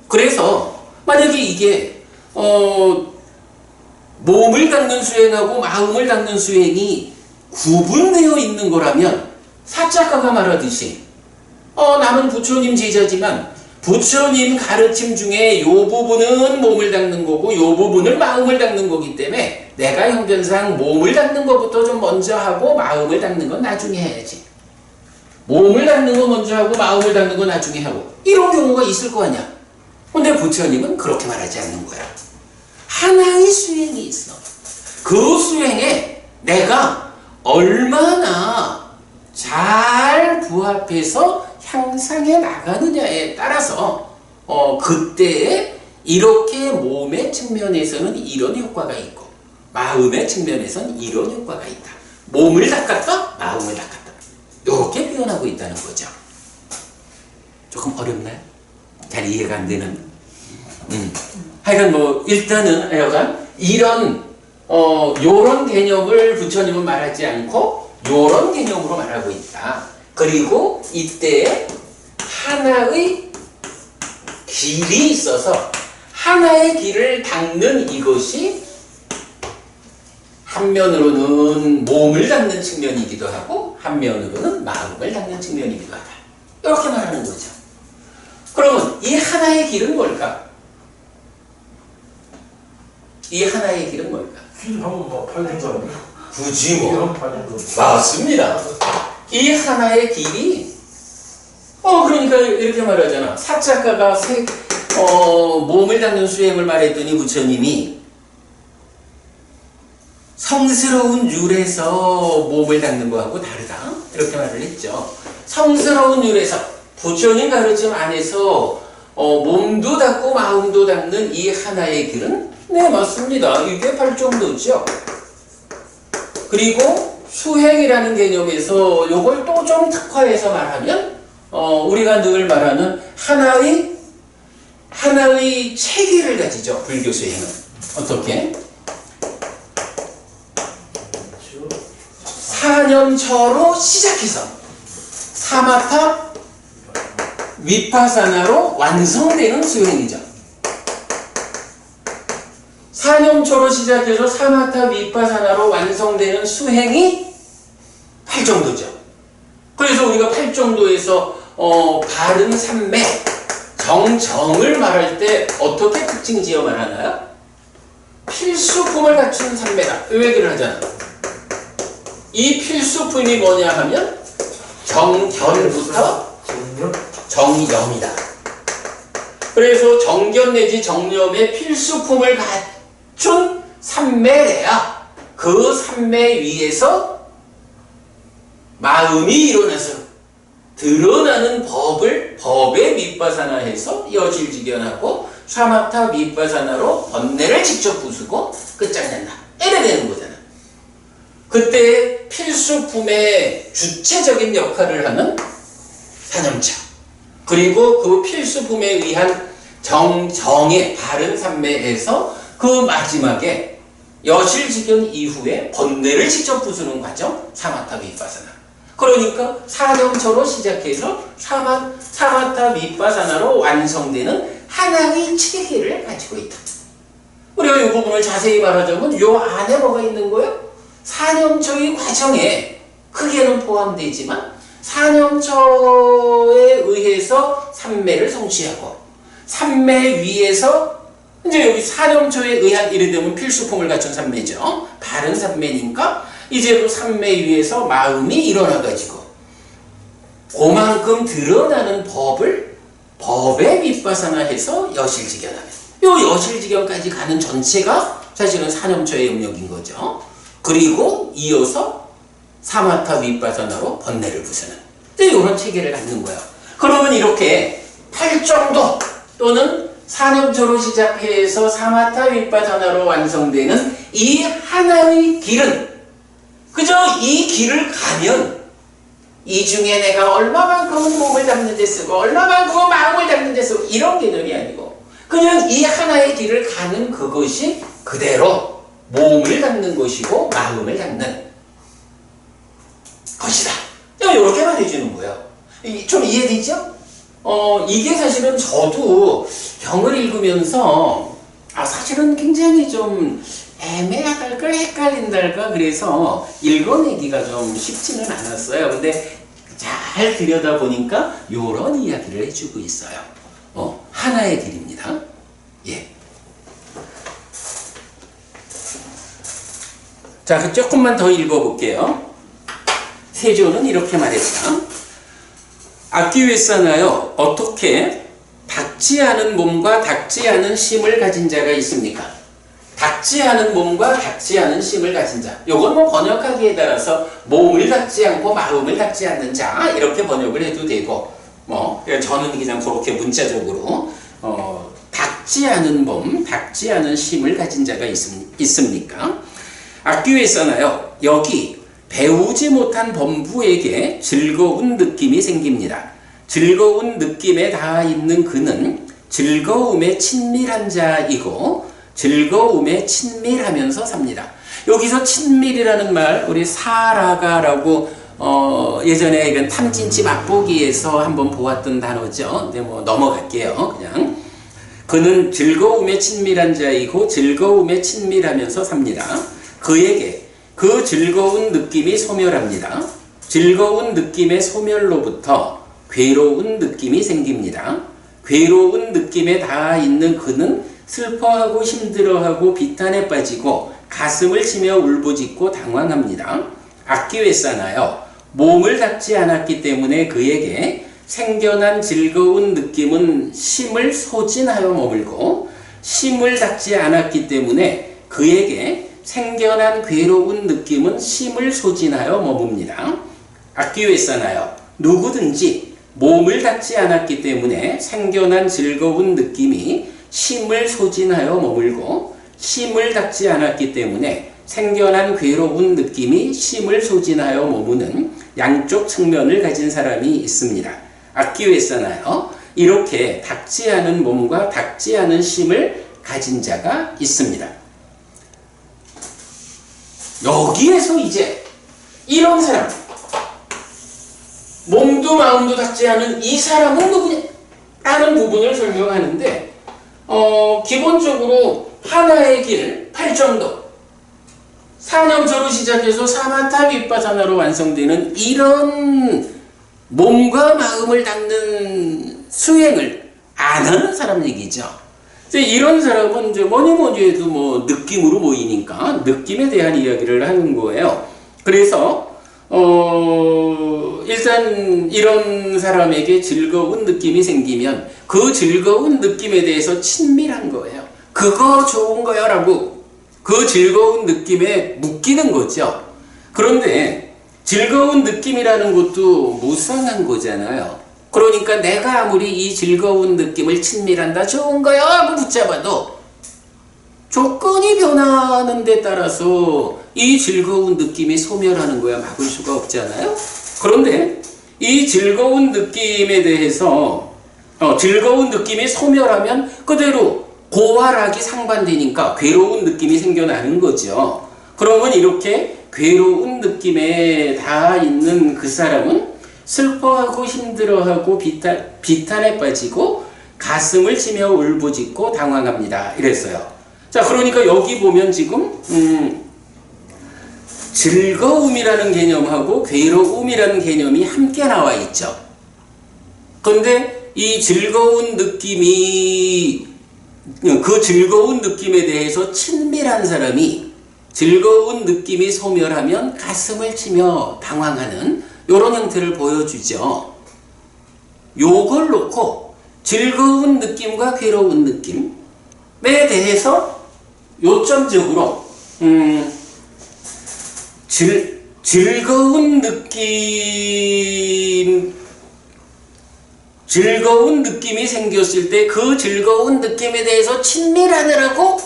그래서 만약에 이게 몸을 닦는 수행하고 마음을 닦는 수행이 구분되어 있는 거라면 사자가가 말하듯이 나는 부처님 제자지만 부처님 가르침 중에 요 부분은 몸을 닦는 거고 요 부분을 마음을 닦는 거기 때문에 내가 형편상 몸을 닦는 것부터 좀 먼저 하고 마음을 닦는 건 나중에 해야지. 몸을 닦는 거 먼저 하고 마음을 닦는 거 나중에 하고 이런 경우가 있을 거 아니야. 근데 부처님은 그렇게 말하지 않는 거야. 하나의 수행이 있어. 그 수행에 내가 얼마나 잘 부합해서 향상해 나가느냐에 따라서 그때에 이렇게 몸의 측면에서는 이런 효과가 있고 마음의 측면에서는 이런 효과가 있다. 몸을 닦았다, 마음을 닦았다. 이렇게 표현하고 있다는 거죠. 조금 어렵나요? 잘 이해가 안 되는. 하여간 뭐 일단은 하여간 이런 요런 개념을 부처님은 말하지 않고 요런 개념으로 말하고 있다. 그리고 이때 하나의 길이 있어서 하나의 길을 닦는 이것이 한면으로는 몸을 닦는 측면이기도 하고 한면으로는 마음을 닦는 측면이기도 하다. 이렇게 말하는 거죠. 그러면 이 하나의 길은 뭘까? 이 하나의 길은 뭘까? 길 한번 뭐 팔린 거 아니야? 굳이 길 뭐 한번 팔린 거. 맞습니다. 이 하나의 길이 그러니까 이렇게 말하잖아. 사작가가 몸을 닦는 수행을 말했더니 부처님이 성스러운 율에서 몸을 닦는 거하고 다르다. 이렇게 말을 했죠. 성스러운 율에서 부처님 가르침 안에서 몸도 닦고 마음도 닦는 이 하나의 길은 네 맞습니다. 이게 8정도죠. 그리고 수행이라는 개념에서 요걸 또 좀 특화해서 말하면 우리가 늘 말하는 하나의 체계를 가지죠. 불교 수행은 어떻게? 사념처로 시작해서 사마타 위파사나로 완성되는 수행이죠. 사념초로 시작해서 사마타 위파사나로 완성되는 수행이 8정도죠. 그래서 우리가 8정도에서 바른 삼매 정정을 말할 때 어떻게 특징 지어 말하나요? 필수품을 갖춘 삼매다. 이 얘기를 하잖아. 이 필수품이 뭐냐 하면 정견부터 정념이다. 그래서 정견 내지 정념의 필수품을 갖춘 삼매래야 그 삼매 위에서 마음이 일어나서 드러나는 법의 밑바사나해서 여실직연하고 사마타 밑바사나로 번뇌를 직접 부수고 끝장낸다. 이래 되는 거잖아. 그때 필수품의 주체적인 역할을 하는 사념차 그리고 그 필수품에 의한 정의 바른 삼매에서 그 마지막에 여실직연 이후에 번뇌를 직접 부수는 과정 사마타 밑바사나. 그러니까 사념처로 시작해서 사마타 밑바사나로 완성되는 하나의 체계를 가지고 있다. 우리가 이 부분을 자세히 말하자면 이 안에 뭐가 있는 거예요? 사념처의 과정에 크게는 포함되지만 사념처에 의해서 삼매를 성취하고 삼매 위에서 이제 여기 사념처에 의한 이래 되면 필수품을 갖춘 삼매죠. 바른 삼매니까 이제 그 삼매 위에서 마음이 일어나가지고 그만큼 드러나는 법의 밑바사나해서 여실직연하면 요 여실직연까지 가는 전체가 사실은 사념처의 영역인 거죠. 그리고 이어서 사마타 밑바사나로 번뇌를 부수는 이런 체계를 갖는 거예요. 그러면 이렇게 8정도 또는 사념처로 시작해서 사마타 밑바사나로 완성되는 이 하나의 길은 그저 이 길을 가면 이 중에 내가 얼마만큼은 몸을 닦는 데 쓰고 얼마만큼은 마음을 닦는 데 쓰고 이런 개념이 아니고 그냥 이 하나의 길을 가는 그것이 그대로 몸을 닦는 것이고 마음을 닦는 것이다. 이렇게 말해주는 거예요. 좀 이해되죠? 이게 사실은 저도 경을 읽으면서 사실은 굉장히 좀 애매하달까 헷갈린달까 그래서 읽어내기가 좀 쉽지는 않았어요. 근데 자 잘 들여다보니까 요런 이야기를 해주고 있어요. 하나의 길입니다. 예. 자, 조금만 더 읽어볼게요. 세조는 이렇게 말했다. 악기회사나요, 어떻게 닦지 않은 몸과 닦지 않은 심을 가진 자가 있습니까? 닦지 않은 몸과 닦지 않은 심을 가진 자. 요건 뭐 번역하기에 따라서 몸을 닦지 않고 마음을 닦지 않는 자 이렇게 번역을 해도 되고, 저는 그냥 그렇게 문자적으로 닦지 않은 몸, 닦지 않은 심을 가진 자가 있습니까? 악기회사나요, 여기 배우지 못한 범부에게 즐거운 느낌이 생깁니다. 즐거운 느낌에 닿아 있는 그는 즐거움에 친밀한 자이고 즐거움에 친밀하면서 삽니다. 여기서 친밀이라는 말, 우리 사라가라고 예전에 이건 탐진치 맛보기에서 한번 보았던 단어죠. 근데 뭐 넘어갈게요. 그냥 그는 즐거움에 친밀한 자이고 즐거움에 친밀하면서 삽니다. 그에게 그 즐거운 느낌이 소멸합니다. 즐거운 느낌의 소멸로부터 괴로운 느낌이 생깁니다. 괴로운 느낌에 닿아 있는 그는 슬퍼하고 힘들어하고 비탄에 빠지고 가슴을 치며 울부짖고 당황합니다. 악기회사나요, 몸을 닦지 않았기 때문에 그에게 생겨난 즐거운 느낌은 심을 소진하여 머물고 심을 닦지 않았기 때문에 그에게 생겨난 괴로운 느낌은 심을 소진하여 머뭅니다. 악기회사나요, 누구든지 몸을 닦지 않았기 때문에 생겨난 즐거운 느낌이 심을 소진하여 머물고 심을 닦지 않았기 때문에 생겨난 괴로운 느낌이 심을 소진하여 머무는 양쪽 측면을 가진 사람이 있습니다. 악기회사나요, 이렇게 닦지 않은 몸과 닦지 않은 심을 가진 자가 있습니다. 여기에서 이제 이런 사람, 몸도 마음도 닦지 않은 이 사람은 누구냐? 라는 부분을 설명하는데 기본적으로 하나의 길 8정도, 사념초로 시작해서 사마타 윗바사나로 완성되는 이런 몸과 마음을 닦는 수행을 안 하는 사람 얘기죠. 이런 사람은 이제 뭐니 해도 뭐 느낌으로 보이니까 느낌에 대한 이야기를 하는 거예요. 그래서 일단 이런 사람에게 즐거운 느낌이 생기면 그 즐거운 느낌에 대해서 친밀한 거예요. 그거 좋은 거야 라고 그 즐거운 느낌에 묶이는 거죠. 그런데 즐거운 느낌이라는 것도 무상한 거잖아요. 그러니까 내가 아무리 이 즐거운 느낌을 친밀한다, 좋은 거야 하고 붙잡아도 조건이 변하는 데 따라서 이 즐거운 느낌이 소멸하는 거야 막을 수가 없잖아요. 그런데 이 즐거운 느낌에 대해서 즐거운 느낌이 소멸하면 그대로 고활하기 상반되니까 괴로운 느낌이 생겨나는 거죠. 그러면 이렇게 괴로운 느낌에 닿아 있는 그 사람은 슬퍼하고 힘들어하고 비탄에 빠지고 가슴을 치며 울부짖고 당황합니다. 이랬어요. 자, 그러니까 여기 보면 지금 즐거움이라는 개념하고 괴로움이라는 개념이 함께 나와 있죠. 그런데 이 즐거운 느낌이, 그 즐거운 느낌에 대해서 친밀한 사람이 즐거운 느낌이 소멸하면 가슴을 치며 당황하는 이런 형태를 보여주죠. 요걸 놓고 즐거운 느낌과 괴로운 느낌에 대해서 요점적으로 즐거운 느낌이 생겼을 때 그 즐거운 느낌에 대해서 친밀하느라고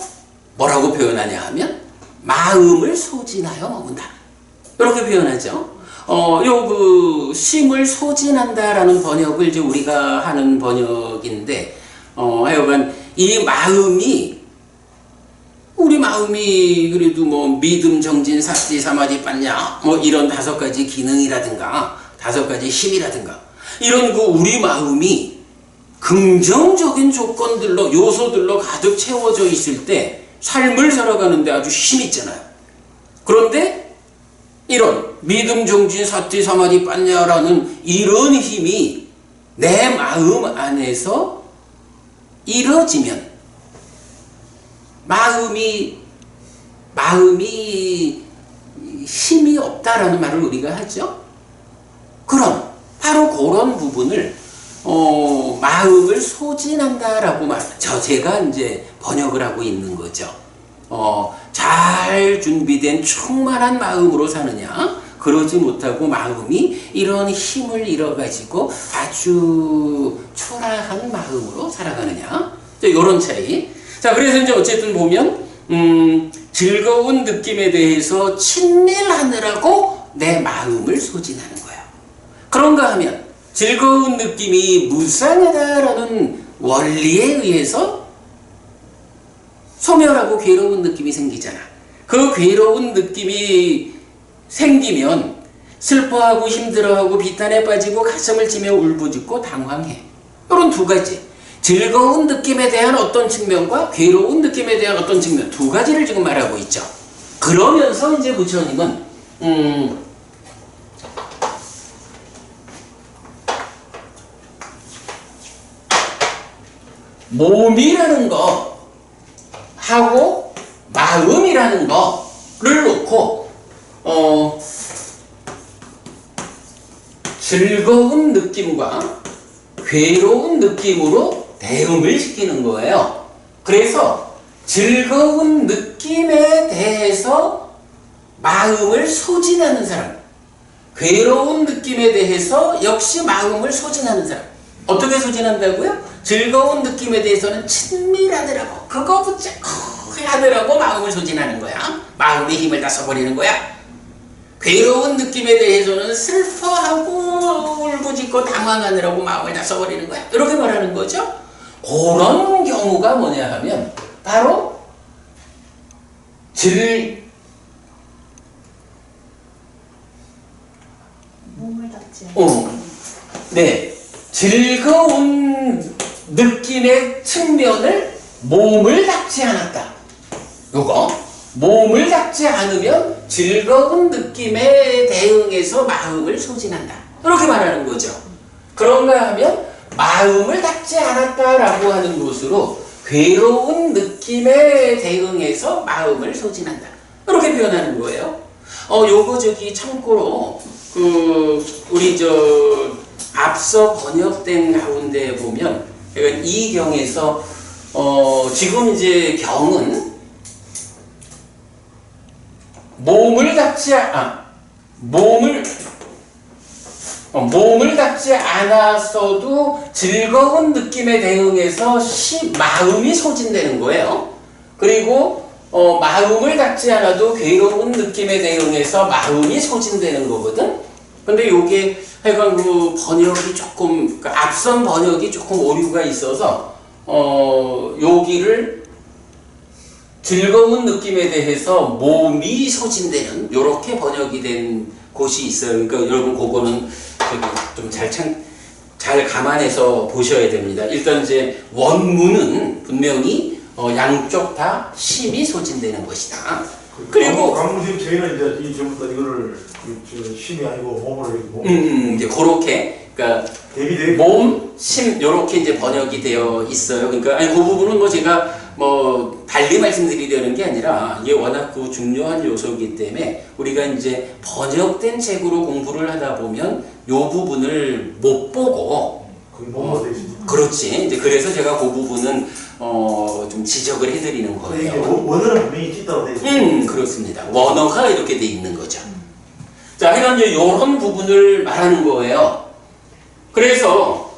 뭐라고 표현하냐 하면 마음을 소진하여 머문다. 이렇게 표현하죠. 심을 소진한다라는 번역을 이제 우리가 하는 번역인데, 하여간 이 마음이, 우리 마음이 그래도 뭐 믿음, 정진, 사지, 사마지, 빠냐 뭐 이런 5가지 기능이라든가 5가지 힘이라든가 이런 우리 마음이 긍정적인 조건들로, 요소들로 가득 채워져 있을 때 삶을 살아가는데 아주 힘이 있잖아요. 그런데 이런 믿음 정진 사티 사마디 빠냐라는 이런 힘이 내 마음 안에서 이루어지면 마음이 힘이 없다라는 말을 우리가 하죠. 그럼 바로 그런 부분을 마음을 소진한다라고 제가 이제 번역을 하고 있는 거죠. 잘 준비된 충만한 마음으로 사느냐, 그러지 못하고 마음이 이런 힘을 잃어가지고 아주 초라한 마음으로 살아가느냐, 이런 차이. 자, 그래서 이제 어쨌든 보면 즐거운 느낌에 대해서 친밀하느라고 내 마음을 소진하는 거예요. 그런가 하면 즐거운 느낌이 무상하다라는 원리에 의해서 소멸하고 괴로운 느낌이 생기잖아. 그 괴로운 느낌이 생기면 슬퍼하고 힘들어하고 비탄에 빠지고 가슴을 치며 울부짖고 당황해. 이런 두 가지. 즐거운 느낌에 대한 어떤 측면과 괴로운 느낌에 대한 어떤 측면, 두 가지를 지금 말하고 있죠. 그러면서 이제 부처님은 몸이라는 거 하고 마음이라는 거를 놓고 즐거운 느낌과 괴로운 느낌으로 대응을 시키는 거예요. 그래서 즐거운 느낌에 대해서 마음을 소진하는 사람, 괴로운 느낌에 대해서 역시 마음을 소진하는 사람. 어떻게 소진한다고요? 즐거운 느낌에 대해서는 친밀하더라고, 그거 붙잡고 하더라고 마음을 소진하는 거야. 마음의 힘을 다 써버리는 거야. 괴로운 느낌에 대해서는 슬퍼하고 울부짖고 당황하느라고 마음을 다 써버리는 거야. 이렇게 말하는 거죠. 그런 경우가 뭐냐 하면 바로 몸을 닦지 네, 즐거운 느낌의 측면을 몸을 닦지 않았다. 요거 몸을 닦지 않으면 즐거운 느낌에 대응해서 마음을 소진한다. 이렇게 말하는 거죠. 그런가 하면 마음을 닦지 않았다라고 하는 것으로 괴로운 느낌에 대응해서 마음을 소진한다. 이렇게 표현하는 거예요. 요거 참고로 우리 앞서 번역된 가운데 보면 이 경에서 지금 이제 경은 몸을 닦지 않았어도 즐거운 느낌에 대응해서 마음이 소진되는 거예요. 그리고 마음을 닦지 않아도 괴로운 느낌에 대응해서 마음이 소진되는 거거든. 근데 요게 하여간 번역이 조금, 앞선 번역이 조금 오류가 있어서 여기를 즐거운 느낌에 대해서 몸이 소진되는 요렇게 번역이 된 곳이 있어요. 그러니까 여러분 그거는 좀 잘 감안해서 보셔야 됩니다. 일단 이제 원문은 분명히 양쪽 다 힘이 소진되는 것이다. 그리고 강무님 저희는 이제 이 전부터 이거를 힘이 아니고 몸으로 이고 이제 그렇게 그러니까 몸, 심 요렇게 이제 번역이 되어 있어요. 그러니까 그 부분은 제가 달리 말씀드리려는 게 아니라 이게 워낙 중요한 요소이기 때문에 우리가 이제 번역된 책으로 공부를 하다 보면 요 부분을 못 보고 그렇지. 이제 그래서 제가 그 부분은 좀 지적을 해드리는 거예요. 이게 원어는 분명히 있다고 돼 있어요. 그렇습니다. 원어가 이렇게 돼 있는 거죠. 자, 그러니까 이제 이런 부분을 말하는 거예요. 그래서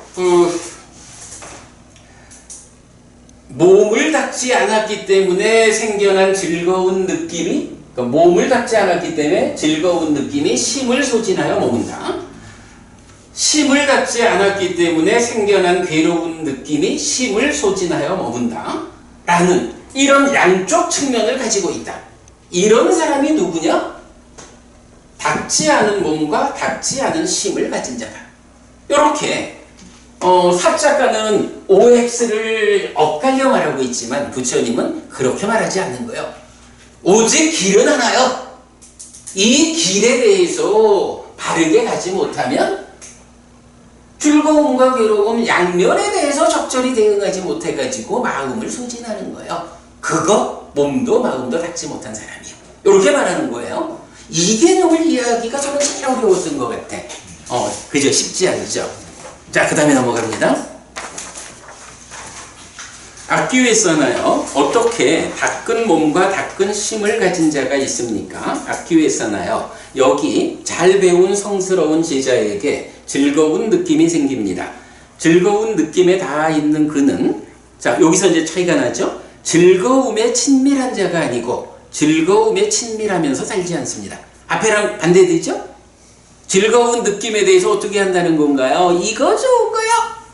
몸을 닦지 않았기 때문에 생겨난 즐거운 느낌이, 그러니까 몸을 닦지 않았기 때문에 즐거운 느낌이 심을 소진하여 머문다. 심을 닦지 않았기 때문에 생겨난 괴로운 느낌이 심을 소진하여 머문다. 라는 이런 양쪽 측면을 가지고 있다. 이런 사람이 누구냐? 닦지 않은 몸과 닦지 않은 심을 가진 자다. 이렇게 사작가는 OX를 엇갈려 말하고 있지만 부처님은 그렇게 말하지 않는 거예요. 오직 길은 하나요. 이 길에 대해서 바르게 가지 못하면 즐거움과 괴로움 양면에 대해서 적절히 대응하지 못해가지고 마음을 소진하는 거예요. 그거 몸도 마음도 닦지 못한 사람이에요. 이렇게 말하는 거예요. 이 개념을 이해하기가 저는 제일 어려웠던 것 같아. 그죠? 쉽지 않죠? 자, 그 다음에 넘어갑니다. 악기에 써나요. 어떻게 닦은 몸과 닦은 심을 가진 자가 있습니까? 악기에 써나요. 여기 잘 배운 성스러운 제자에게 즐거운 느낌이 생깁니다. 즐거운 느낌에 닿아 있는 그는, 자, 여기서 이제 차이가 나죠? 즐거움에 친밀한 자가 아니고 즐거움에 친밀하면서 살지 않습니다. 앞에랑 반대되죠? 즐거운 느낌에 대해서 어떻게 한다는 건가요? 이거 좋은 거요?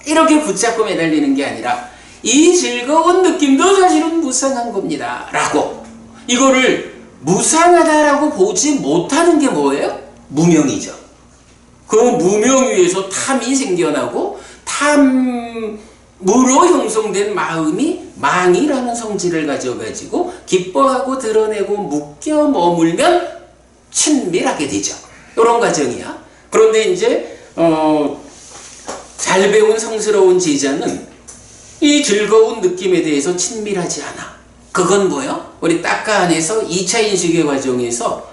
이렇게 붙잡고 매달리는 게 아니라 이 즐거운 느낌도 사실은 무상한 겁니다. 라고. 이거를 무상하다라고 보지 못하는 게 뭐예요? 무명이죠. 그 무명 위에서 탐이 생겨나고 탐으로 형성된 마음이 망이라는 성질을 가져가지고 기뻐하고 드러내고 묶여 머물면 친밀하게 되죠. 이런 과정이야. 그런데 이제 잘 배운 성스러운 제자는 이 즐거운 느낌에 대해서 친밀하지 않아. 그건 뭐요? 우리 딱가 안에서 2차 인식의 과정에서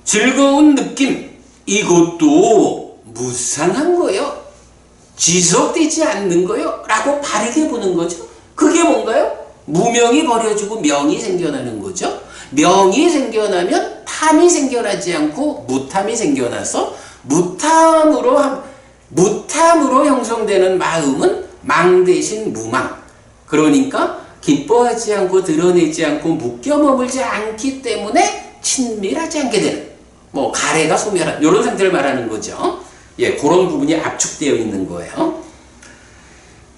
즐거운 느낌, 이것도 무상한 거요. 지속되지 않는 거요. 라고 바르게 보는 거죠. 그게 뭔가요? 무명이 버려지고 명이 생겨나는 거죠. 명이 생겨나면 탐이 생겨나지 않고 무탐이 생겨나서 무탐으로 형성되는 마음은 망 대신 무망. 그러니까 기뻐하지 않고 드러내지 않고 묶여 머물지 않기 때문에 친밀하지 않게 되는, 뭐 가래가 소멸한 이런 상태를 말하는 거죠. 예, 그런 부분이 압축되어 있는 거예요.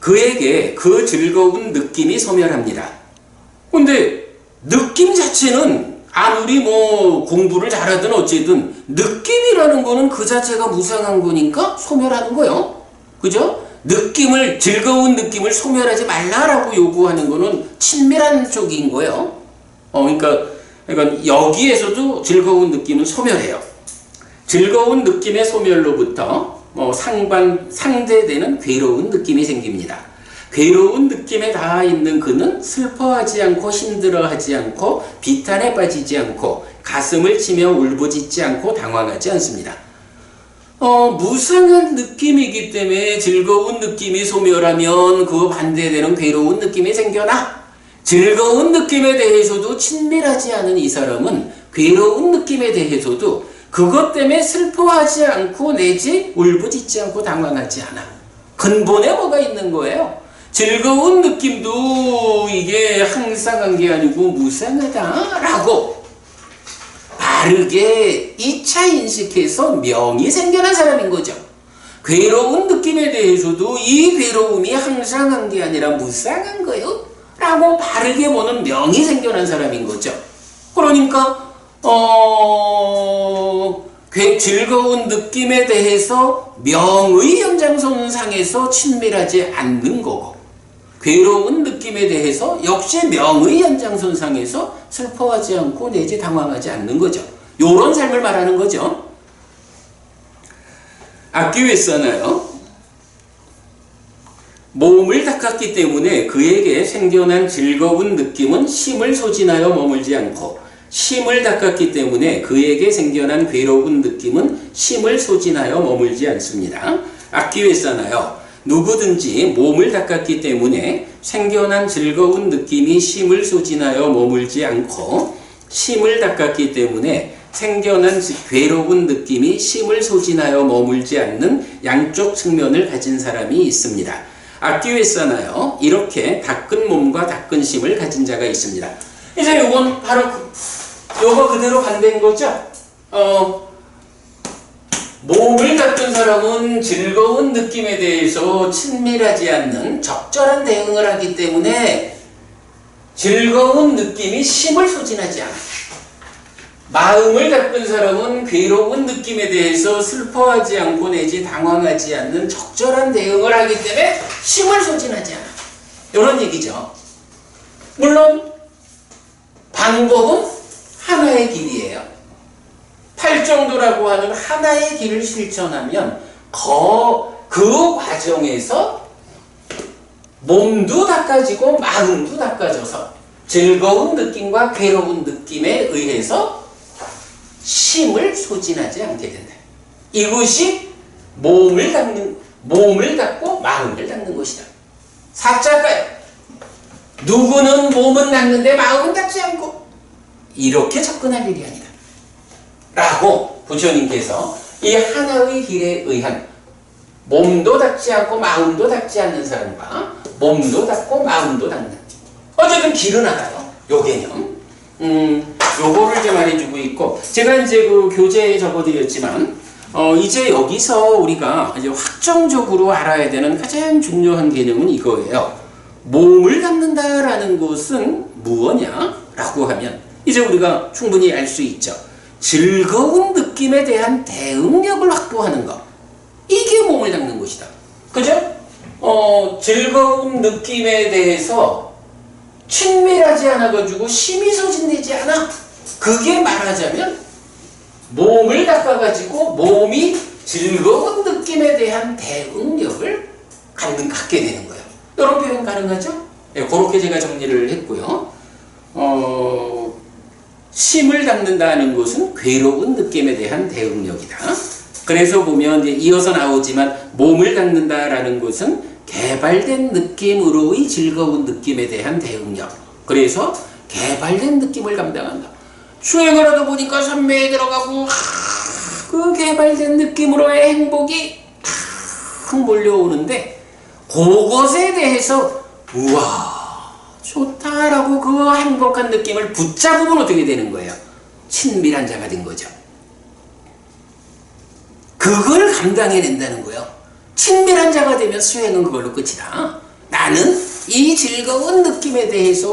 그에게 그 즐거운 느낌이 소멸합니다. 근데 느낌 자체는 아무리 뭐 공부를 잘하든 어쨌든 느낌이라는 거는 그 자체가 무상한 거니까 소멸하는 거예요. 그죠? 즐거운 느낌을 소멸하지 말라라고 요구하는 거는 친밀한 쪽인 거예요. 그러니까 여기에서도 즐거운 느낌은 소멸해요. 즐거운 느낌의 소멸로부터 상대되는 괴로운 느낌이 생깁니다. 괴로운 느낌에 닿아 있는 그는 슬퍼하지 않고 힘들어하지 않고 비탄에 빠지지 않고 가슴을 치며 울부짖지 않고 당황하지 않습니다. 무상한 느낌이기 때문에 즐거운 느낌이 소멸하면 그 반대되는 괴로운 느낌이 생겨나. 즐거운 느낌에 대해서도 친밀하지 않은 이 사람은 괴로운 느낌에 대해서도 그것 때문에 슬퍼하지 않고 내지 울부짖지 않고 당황하지 않아. 근본에 뭐가 있는 거예요? 즐거운 느낌도 이게 항상한 게 아니고 무상하다라고 바르게 2차 인식해서 명이 생겨난 사람인 거죠. 괴로운 느낌에 대해서도 이 괴로움이 항상한 게 아니라 무상한 거요 라고 바르게 보는 명이 생겨난 사람인 거죠. 그러니까 즐거운 느낌에 대해서 명의 연장선상에서 친밀하지 않는 거고, 괴로운 느낌에 대해서 역시 명의 연장선상에서 슬퍼하지 않고 내지 당황하지 않는 거죠. 요런 삶을 말하는 거죠. 악기 왜 써나요? 몸을 닦았기 때문에 그에게 생겨난 즐거운 느낌은 심을 소진하여 머물지 않고, 심을 닦았기 때문에 그에게 생겨난 괴로운 느낌은 심을 소진하여 머물지 않습니다. 악기 왜 써나요? 누구든지 몸을 닦았기 때문에 생겨난 즐거운 느낌이 심을 소진하여 머물지 않고, 심을 닦았기 때문에 생겨난 괴로운 느낌이 심을 소진하여 머물지 않는 양쪽 측면을 가진 사람이 있습니다. 악기 왜 써나요? 이렇게 닦은 몸과 닦은 심을 가진 자가 있습니다. 이제 요건 바로 요거 그대로 반대인 거죠? 몸을 닦은 사람은 즐거운 느낌에 대해서 친밀하지 않는 적절한 대응을 하기 때문에 즐거운 느낌이 심을 소진하지 않아요. 마음을 닦은 사람은 괴로운 느낌에 대해서 슬퍼하지 않고 내지 당황하지 않는 적절한 대응을 하기 때문에 심을 소진하지 않아요. 이런 얘기죠. 물론 방법은 하나의 길이에요. 할 정도라고 하는 하나의 길을 실천하면 그 과정에서 몸도 닦아지고 마음도 닦아져서 즐거운 느낌과 괴로운 느낌에 의해서 심을 소진하지 않게 된다. 이것이 몸을 닦고 마음을 닦는 것이다. 사자가요. 누구는 몸은 닦는데 마음은 닦지 않고 이렇게 접근할 일이 아니다. 라고 부처님께서 이 하나의 길에 의한 몸도 닦지 않고 마음도 닦지 않는 사람과 몸도 닦고 마음도 닦는 어쨌든 길은 하나요. 요 개념. 요거를 이제 말해주고 있고 제가 이제 그 교재에 적어드렸지만 이제 여기서 우리가 이제 확정적으로 알아야 되는 가장 중요한 개념은 이거예요. 몸을 닦는다라는 것은 무엇냐라고 하면 이제 우리가 충분히 알 수 있죠. 즐거운 느낌에 대한 대응력을 확보하는 것. 이게 몸을 닦는 것이다. 그죠? 즐거운 느낌에 대해서 친밀하지 않아가지고 심이 소진되지 않아. 그게 말하자면 몸을 닦아가지고 몸이 즐거운 느낌에 대한 대응력을 갖게 되는 거예요. 이런 표현 가능하죠? 네, 그렇게 제가 정리를 했고요. 심을 닦는다는 것은 괴로운 느낌에 대한 대응력이다. 그래서 보면 이제 이어서 나오지만 몸을 닦는다라는 것은 개발된 느낌으로의 즐거운 느낌에 대한 대응력. 그래서 개발된 느낌을 감당한다. 수행을 하다 보니까 산매에 들어가고 그 개발된 느낌으로의 행복이 몰려오는데 그것에 대해서 우와 좋다라고 그 행복한 느낌을 붙잡으면 어떻게 되는 거예요? 친밀한 자가 된 거죠. 그걸 감당해낸다는 거예요. 친밀한 자가 되면 수행은 그걸로 끝이다. 나는 이 즐거운 느낌에 대해서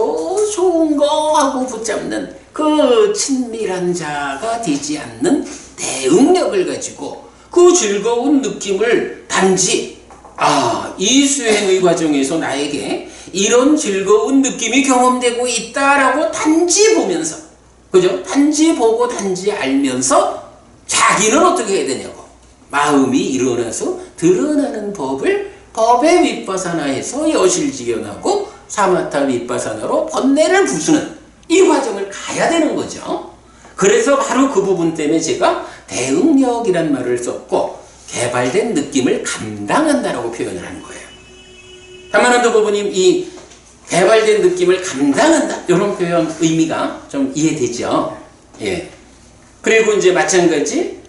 좋은 거 하고 붙잡는 그 친밀한 자가 되지 않는 대응력을 가지고 그 즐거운 느낌을 단지 이 수행의 과정에서 나에게 이런 즐거운 느낌이 경험되고 있다라고 단지 보면서 그죠? 단지 보고 단지 알면서 자기는 어떻게 해야 되냐고 마음이 일어나서 드러나는 법의 윗바사나에서 여실지견하고 사마타 윗바사나로 번뇌를 부수는 이 과정을 가야 되는 거죠. 그래서 바로 그 부분 때문에 제가 대응력이란 말을 썼고 개발된 느낌을 감당한다라고 표현을 하는 거예요. 한만한도 부부님 이 개발된 느낌을 감당한다 이런 표현 의미가 좀 이해되죠. 예. 그리고 이제 마찬가지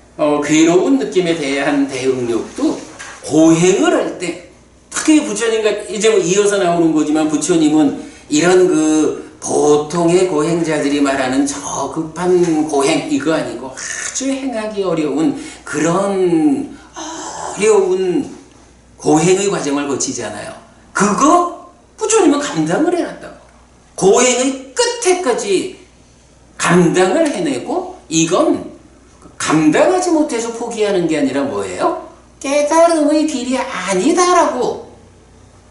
괴로운 느낌에 대한 대응력도 고행을 할 때 특히 부처님과 이제 이어서 나오는 거지만 부처님은 이런 그 보통의 고행자들이 말하는 저 급한 고행 이거 아니고 아주 행하기 어려운 그런 어려운 고행의 과정을 거치잖아요. 그거 부처님은 감당을 해놨다고. 고행의 끝에까지 감당을 해내고 이건 감당하지 못해서 포기하는 게 아니라 뭐예요? 깨달음의 길이 아니다라고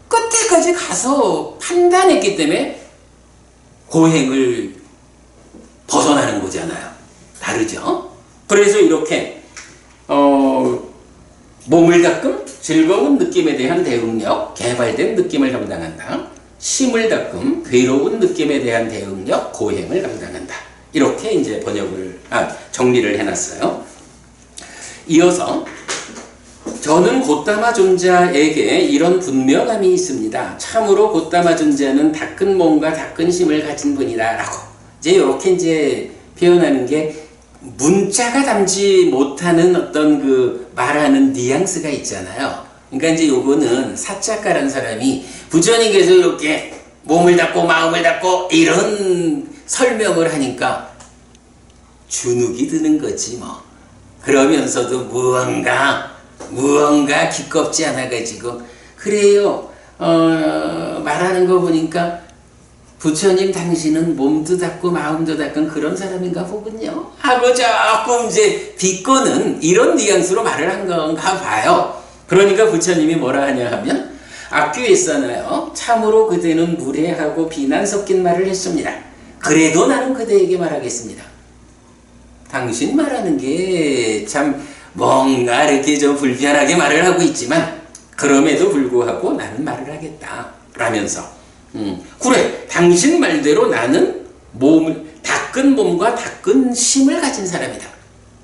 끝에까지 가서 판단했기 때문에 고행을 벗어나는 거잖아요. 다르죠? 그래서 이렇게 몸을 닦음, 즐거운 느낌에 대한 대응력, 개발된 느낌을 감당한다. 심을 닦음, 괴로운 느낌에 대한 대응력, 고행을 감당한다. 이렇게 이제 정리를 해놨어요. 이어서 저는 곧다마 존자에게 이런 분명함이 있습니다. 참으로 곧다마 존자는 닦은 몸과 닦은 심을 가진 분이다. 라고. 이제 이렇게 이제 표현하는 게 문자가 담지 못하는 어떤 그 말하는 뉘앙스가 있잖아요. 그러니까 이제 요거는 사자가라는 사람이 부처님께서 이렇게 몸을 닦고 마음을 닦고 이런 설명을 하니까 주눅이 드는 거지 뭐. 그러면서도 무언가 기껍지 않아가지고 그래요. 말하는 거 보니까 부처님 당신은 몸도 닦고 마음도 닦은 그런 사람인가 보군요. 하고 조금 이제 비꼬는 이런 뉘앙스로 말을 한 건가 봐요. 그러니까 부처님이 뭐라 하냐 하면 악규했잖아요. 참으로 그대는 무례하고 비난 섞인 말을 했습니다. 그래도 나는 그대에게 말하겠습니다. 당신 말하는 게 참 뭔가 이렇게 좀 불편하게 말을 하고 있지만 그럼에도 불구하고 나는 말을 하겠다 라면서 그래 당신 말대로 나는 닦은 몸과 닦은 심을 가진 사람이다.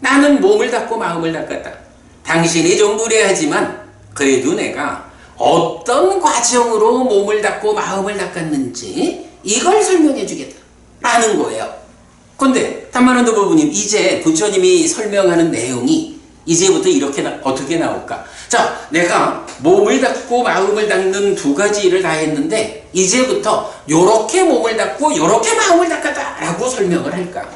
나는 몸을 닦고 마음을 닦았다. 당신이 좀 무례하지만 그래도 내가 어떤 과정으로 몸을 닦고 마음을 닦았는지 이걸 설명해 주겠다 라는 거예요. 근데 단만원도 부부님, 이제 부처님이 설명하는 내용이 이제부터 이렇게 어떻게 나올까? 자, 내가 몸을 닦고 마음을 닦는 두 가지 일을 다 했는데 이제부터 요렇게 몸을 닦고 요렇게 마음을 닦았다 라고 설명을 할까?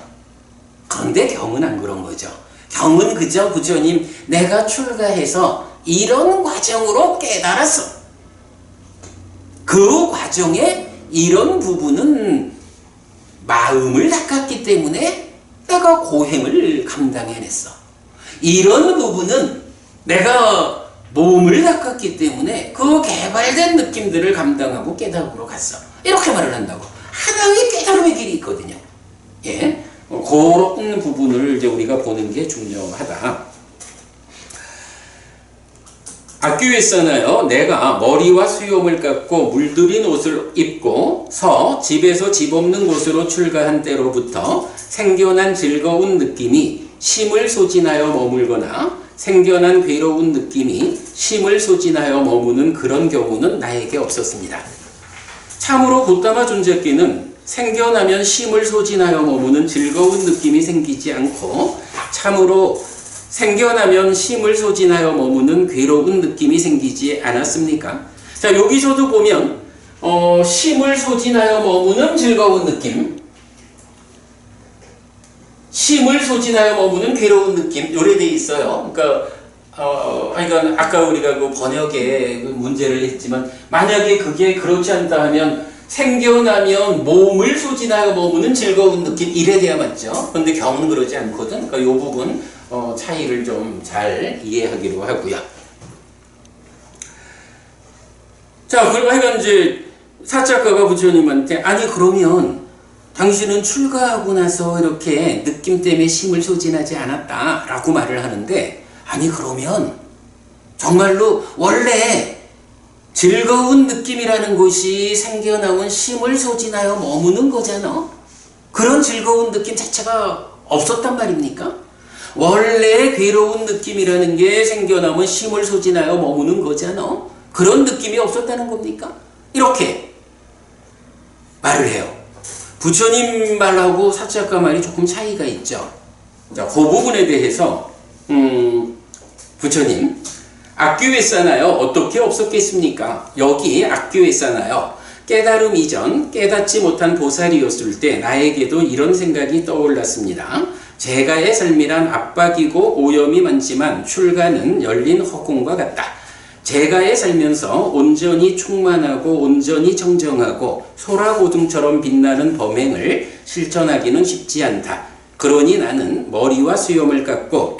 그런데 경은 안 그런 거죠. 경은 그저 부처님 내가 출가해서 이런 과정으로 깨달았어. 그 과정에 이런 부분은 마음을 닦았기 때문에 내가 고행을 감당해냈어. 이런 부분은 내가 몸을 닦았기 때문에 그 개발된 느낌들을 감당하고 깨달음으로 갔어. 이렇게 말을 한다고. 하나의 깨달음의 길이 있거든요. 예, 그런 부분을 이제 우리가 보는 게 중요하다. 악교했잖아요. 내가 머리와 수염을 깎고 물들인 옷을 입고 집에서 집 없는 곳으로 출가한 때로부터 생겨난 즐거운 느낌이 심을 소진하여 머물거나 생겨난 괴로운 느낌이 심을 소진하여 머무는 그런 경우는 나에게 없었습니다. 참으로 고타마 존재께는 생겨나면 심을 소진하여 머무는 즐거운 느낌이 생기지 않고 참으로 생겨나면 심을 소진하여 머무는 괴로운 느낌이 생기지 않았습니까? 자, 여기서도 보면 심을 소진하여 머무는 즐거운 느낌, 심을 소진하여 머무는 괴로운 느낌, 요래 돼 있어요. 그러니까 아까 우리가 그 번역에 문제를 했지만 만약에 그게 그렇지 않다 하면 생겨나면 몸을 소진하여 머무는 즐거운 느낌 이래 돼야 맞죠. 그런데 경은 그러지 않거든. 그러니까 이 부분 차이를 좀 잘 이해하기로 하고요. 자, 그리고 하여간 이제 사자가가 부처님한테 아니 그러면 당신은 출가하고 나서 이렇게 느낌 때문에 심을 소진하지 않았다 라고 말을 하는데 아니 그러면 정말로 원래 즐거운 느낌이라는 것이 생겨나온 심을 소진하여 머무는 거잖아. 그런 즐거운 느낌 자체가 없었단 말입니까? 원래 괴로운 느낌이라는 게 생겨나면 심을 소진하여 머무는 거잖아. 그런 느낌이 없었다는 겁니까? 이렇게 말을 해요. 부처님 말하고 사자가 말이 조금 차이가 있죠. 자, 그 부분에 대해서 부처님 악교했잖아요. 어떻게 없었겠습니까? 여기 악교했잖아요. 깨달음 이전 깨닫지 못한 보살이었을 때 나에게도 이런 생각이 떠올랐습니다. 제가의 삶이란 압박이고 오염이 많지만 출가는 열린 허공과 같다. 제가에 살면서 온전히 충만하고 온전히 정정하고 소라고등처럼 빛나는 범행을 실천하기는 쉽지 않다. 그러니 나는 머리와 수염을 깎고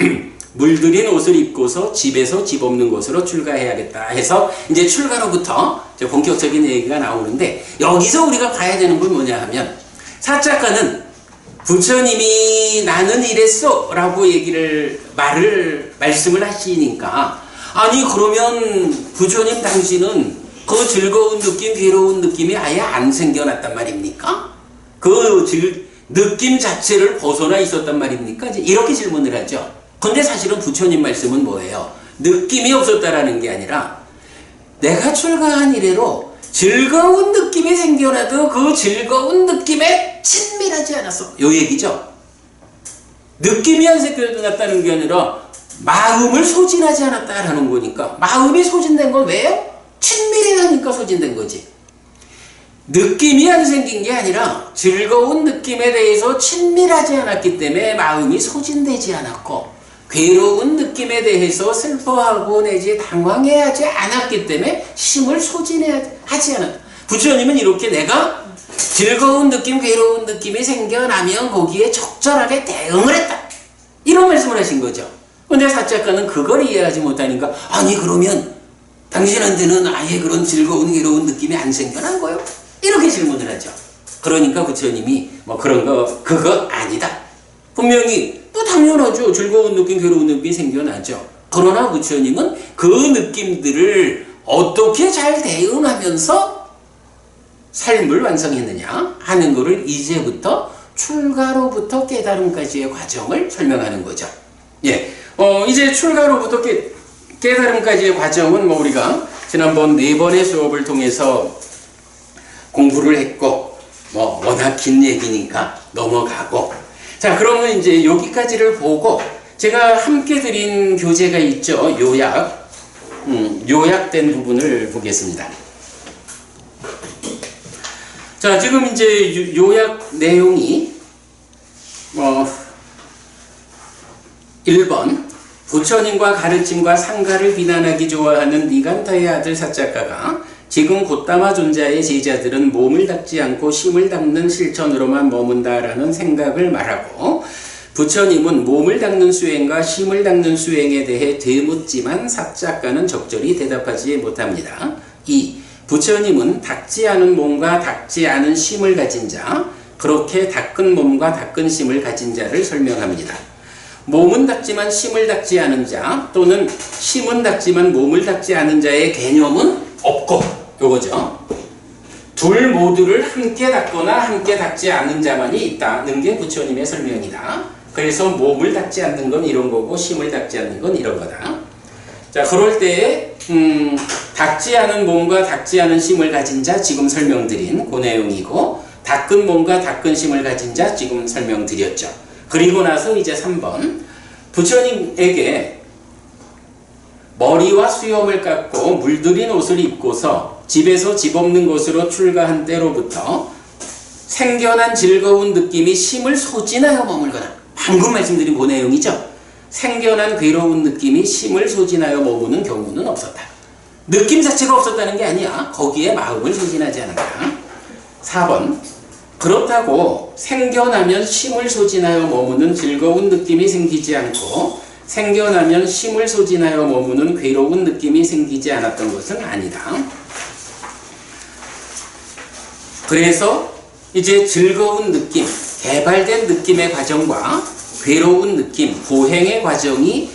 물들인 옷을 입고서 집에서 집 없는 곳으로 출가해야겠다 해서 이제 출가로부터 이제 본격적인 얘기가 나오는데 여기서 우리가 봐야 되는 건 뭐냐 하면 사자가는 부처님이 나는 이랬어 라고 말씀을 하시니까 아니 그러면 부처님 당신은 그 즐거운 느낌 괴로운 느낌이 아예 안 생겨났단 말입니까? 그 느낌 자체를 벗어나 있었단 말입니까? 이렇게 질문을 하죠. 근데 사실은 부처님 말씀은 뭐예요? 느낌이 없었다라는 게 아니라 내가 출가한 이래로 즐거운 느낌이 생겨나도 그 즐거운 느낌에 친밀하지 않았어. 요 얘기죠. 느낌이 안 생겨났다는 게 아니라 마음을 소진하지 않았다라는 거니까 마음이 소진된 건 왜요? 친밀하니까 소진된 거지. 느낌이 안 생긴 게 아니라 즐거운 느낌에 대해서 친밀하지 않았기 때문에 마음이 소진되지 않았고 괴로운 느낌에 대해서 슬퍼하고 내지 당황해하지 않았기 때문에 심을 소진하지 않았다. 부처님은 이렇게 내가 즐거운 느낌, 괴로운 느낌이 생겨나면 거기에 적절하게 대응을 했다. 이런 말씀을 하신 거죠. 근데 사자가는 그걸 이해하지 못하니까 아니 그러면 당신한테는 아예 그런 즐거운, 괴로운 느낌이 안 생겨난 거요? 이렇게 질문을 하죠. 그러니까 부처님이 뭐 그런 거 그거 아니다. 분명히 뭐 당연하죠. 즐거운 느낌, 괴로운 느낌이 생겨나죠. 그러나 부처님은 그 느낌들을 어떻게 잘 대응하면서 삶을 완성했느냐 하는 것을 이제부터 출가로부터 깨달음까지의 과정을 설명하는 거죠. 예, 이제 출가로부터 깨달음까지의 과정은 뭐 우리가 지난번 4번의 수업을 통해서 공부를 했고, 뭐 워낙 긴 얘기니까 넘어가고. 자, 그러면 이제 여기까지를 보고 제가 함께 드린 교재가 있죠. 요약된 부분을 보겠습니다. 자, 지금 이제 요약 내용이 1번 부처님과 가르침과 상가를 비난하기 좋아하는 니간타의 아들 사작가가 지금 곧다마 존자의 제자들은 몸을 닦지 않고 심을 닦는 실천으로만 머문다라는 생각을 말하고, 부처님은 몸을 닦는 수행과 심을 닦는 수행에 대해 되묻지만 사작가는 적절히 대답하지 못합니다. 2. 부처님은 닦지 않은 몸과 닦지 않은 심을 가진 자, 그렇게 닦은 몸과 닦은 심을 가진 자를 설명합니다. 몸은 닦지만 심을 닦지 않은 자, 또는 심은 닦지만 몸을 닦지 않은 자의 개념은 없고, 요거죠. 둘 모두를 함께 닦거나 함께 닦지 않은 자만이 있다는 게 부처님의 설명이다. 그래서 몸을 닦지 않는 건 이런 거고 심을 닦지 않는 건 이런 거다. 자, 그럴 때에 닦지 않은 몸과 닦지 않은 심을 가진 자, 지금 설명드린 그 내용이고, 닦은 몸과 닦은 심을 가진 자, 지금 설명드렸죠. 그리고 나서 이제 3번, 부처님에게 머리와 수염을 깎고 물들인 옷을 입고서 집에서 집 없는 곳으로 출가한 때로부터 생겨난 즐거운 느낌이 심을 소진하여 머물거나, 방금 말씀드린 그 내용이죠. 생겨난 괴로운 느낌이 심을 소진하여 머무는 경우는 없었다. 느낌 자체가 없었다는 게 아니야. 거기에 마음을 소진하지 않았다. 4번, 그렇다고 생겨나면 심을 소진하여 머무는 즐거운 느낌이 생기지 않고 생겨나면 심을 소진하여 머무는 괴로운 느낌이 생기지 않았던 것은 아니다. 그래서 이제 즐거운 느낌, 개발된 느낌의 과정과 괴로운 느낌, 보행의 과정이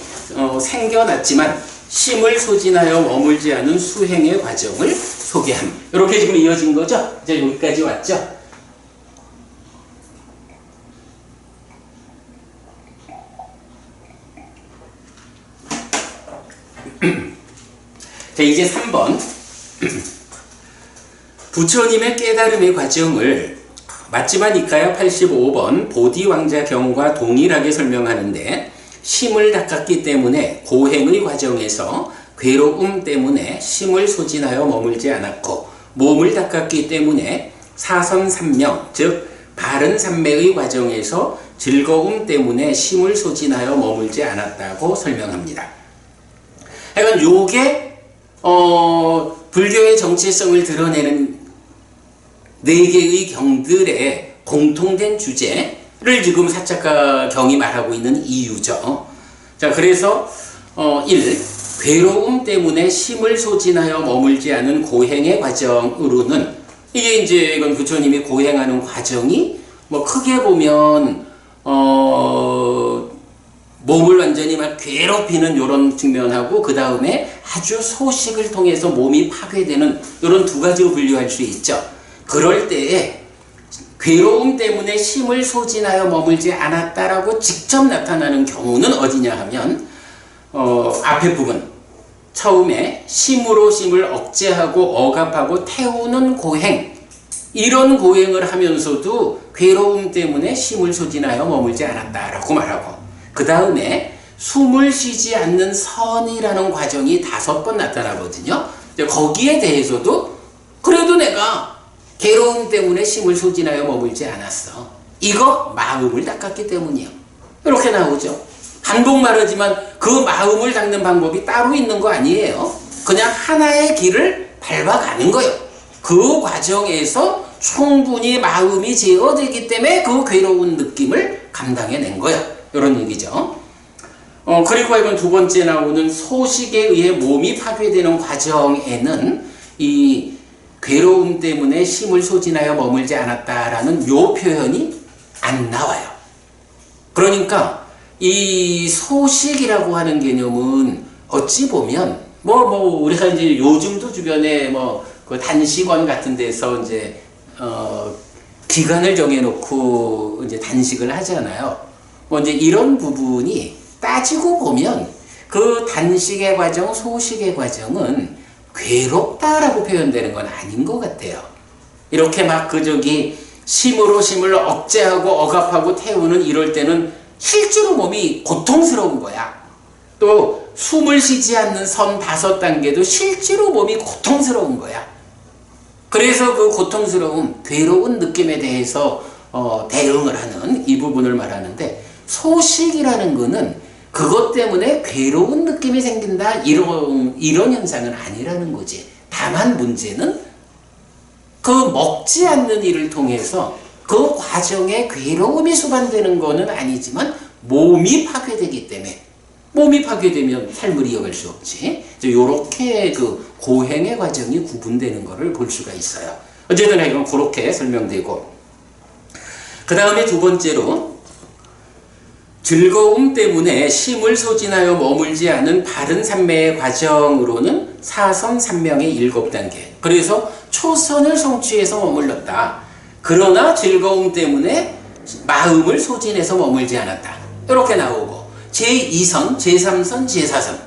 생겨났지만 심을 소진하여 머물지 않은 수행의 과정을 소개합니다. 이렇게 지금 이어진 거죠? 이제 여기까지 왔죠? 자, 이제 3번. 부처님의 깨달음의 과정을 맞지마 니카야 85번 보디왕자경과 동일하게 설명하는데, 심을 닦았기 때문에 고행의 과정에서 괴로움 때문에 심을 소진하여 머물지 않았고, 몸을 닦았기 때문에 사선삼명, 즉 바른 삼매의 과정에서 즐거움 때문에 심을 소진하여 머물지 않았다고 설명합니다. 하여간 요게 불교의 정체성을 드러내는 4개의 경들의 공통된 주제를 지금 사작가 경이 말하고 있는 이유죠. 자, 그래서 1. 괴로움 때문에 심을 소진하여 머물지 않은 고행의 과정으로는, 이게 이제 이건 부처님이 고행하는 과정이 뭐 크게 보면 몸을 완전히 막 괴롭히는 이런 측면하고, 그 다음에 아주 소식을 통해서 몸이 파괴되는 이런 2가지로 분류할 수 있죠. 그럴 때에 괴로움 때문에 심을 소진하여 머물지 않았다라고 직접 나타나는 경우는 어디냐 하면 앞에 부분, 처음에 심으로 심을 억제하고 억압하고 태우는 고행, 이런 고행을 하면서도 괴로움 때문에 심을 소진하여 머물지 않았다라고 말하고, 그 다음에 숨을 쉬지 않는 선이라는 과정이 5번 나타나거든요. 거기에 대해서도 그래도 내가 괴로움 때문에 심을 소진하여 머물지 않았어. 이거 마음을 닦았기 때문이요. 이렇게 나오죠. 반복 말하지만 그 마음을 닦는 방법이 따로 있는 거 아니에요. 그냥 하나의 길을 밟아가는 거예요. 그 과정에서 충분히 마음이 제어되기 때문에 그 괴로운 느낌을 감당해낸 거예요. 이런 얘기죠. 그리고 이건 2번째 나오는 소식에 의해 몸이 파괴되는 과정에는 이 괴로움 때문에 심을 소진하여 머물지 않았다라는 요 표현이 안 나와요. 그러니까 이 소식이라고 하는 개념은 어찌 보면 우리가 이제 요즘도 주변에 그 단식원 같은 데서 이제 기간을 정해놓고 이제 단식을 하잖아요. 이제 이런 부분이 따지고 보면 그 단식의 과정, 소식의 과정은 괴롭다라고 표현되는 건 아닌 것 같아요. 이렇게 막 심으로 심을 억제하고 억압하고 태우는 이럴 때는 실제로 몸이 고통스러운 거야. 또 숨을 쉬지 않는 선 5단계도 실제로 몸이 고통스러운 거야. 그래서 그 고통스러움, 괴로운 느낌에 대해서 대응을 하는 이 부분을 말하는데, 소식이라는 거는 그것 때문에 괴로운 느낌이 생긴다 이런 현상은 아니라는 거지. 다만 문제는 그 먹지 않는 일을 통해서 그 과정에 괴로움이 수반되는 거는 아니지만 몸이 파괴되기 때문에, 몸이 파괴되면 삶을 이어갈 수 없지. 이렇게 그 고행의 과정이 구분되는 것을 볼 수가 있어요. 어쨌든 이건 그렇게 설명되고, 그 다음에 두 번째로 즐거움 때문에 심을 소진하여 머물지 않은 바른 삼매의 과정으로는 사선 삼명의 7단계. 그래서 초선을 성취해서 머물렀다. 그러나 즐거움 때문에 마음을 소진해서 머물지 않았다. 이렇게 나오고, 제2선, 제3선, 제4선,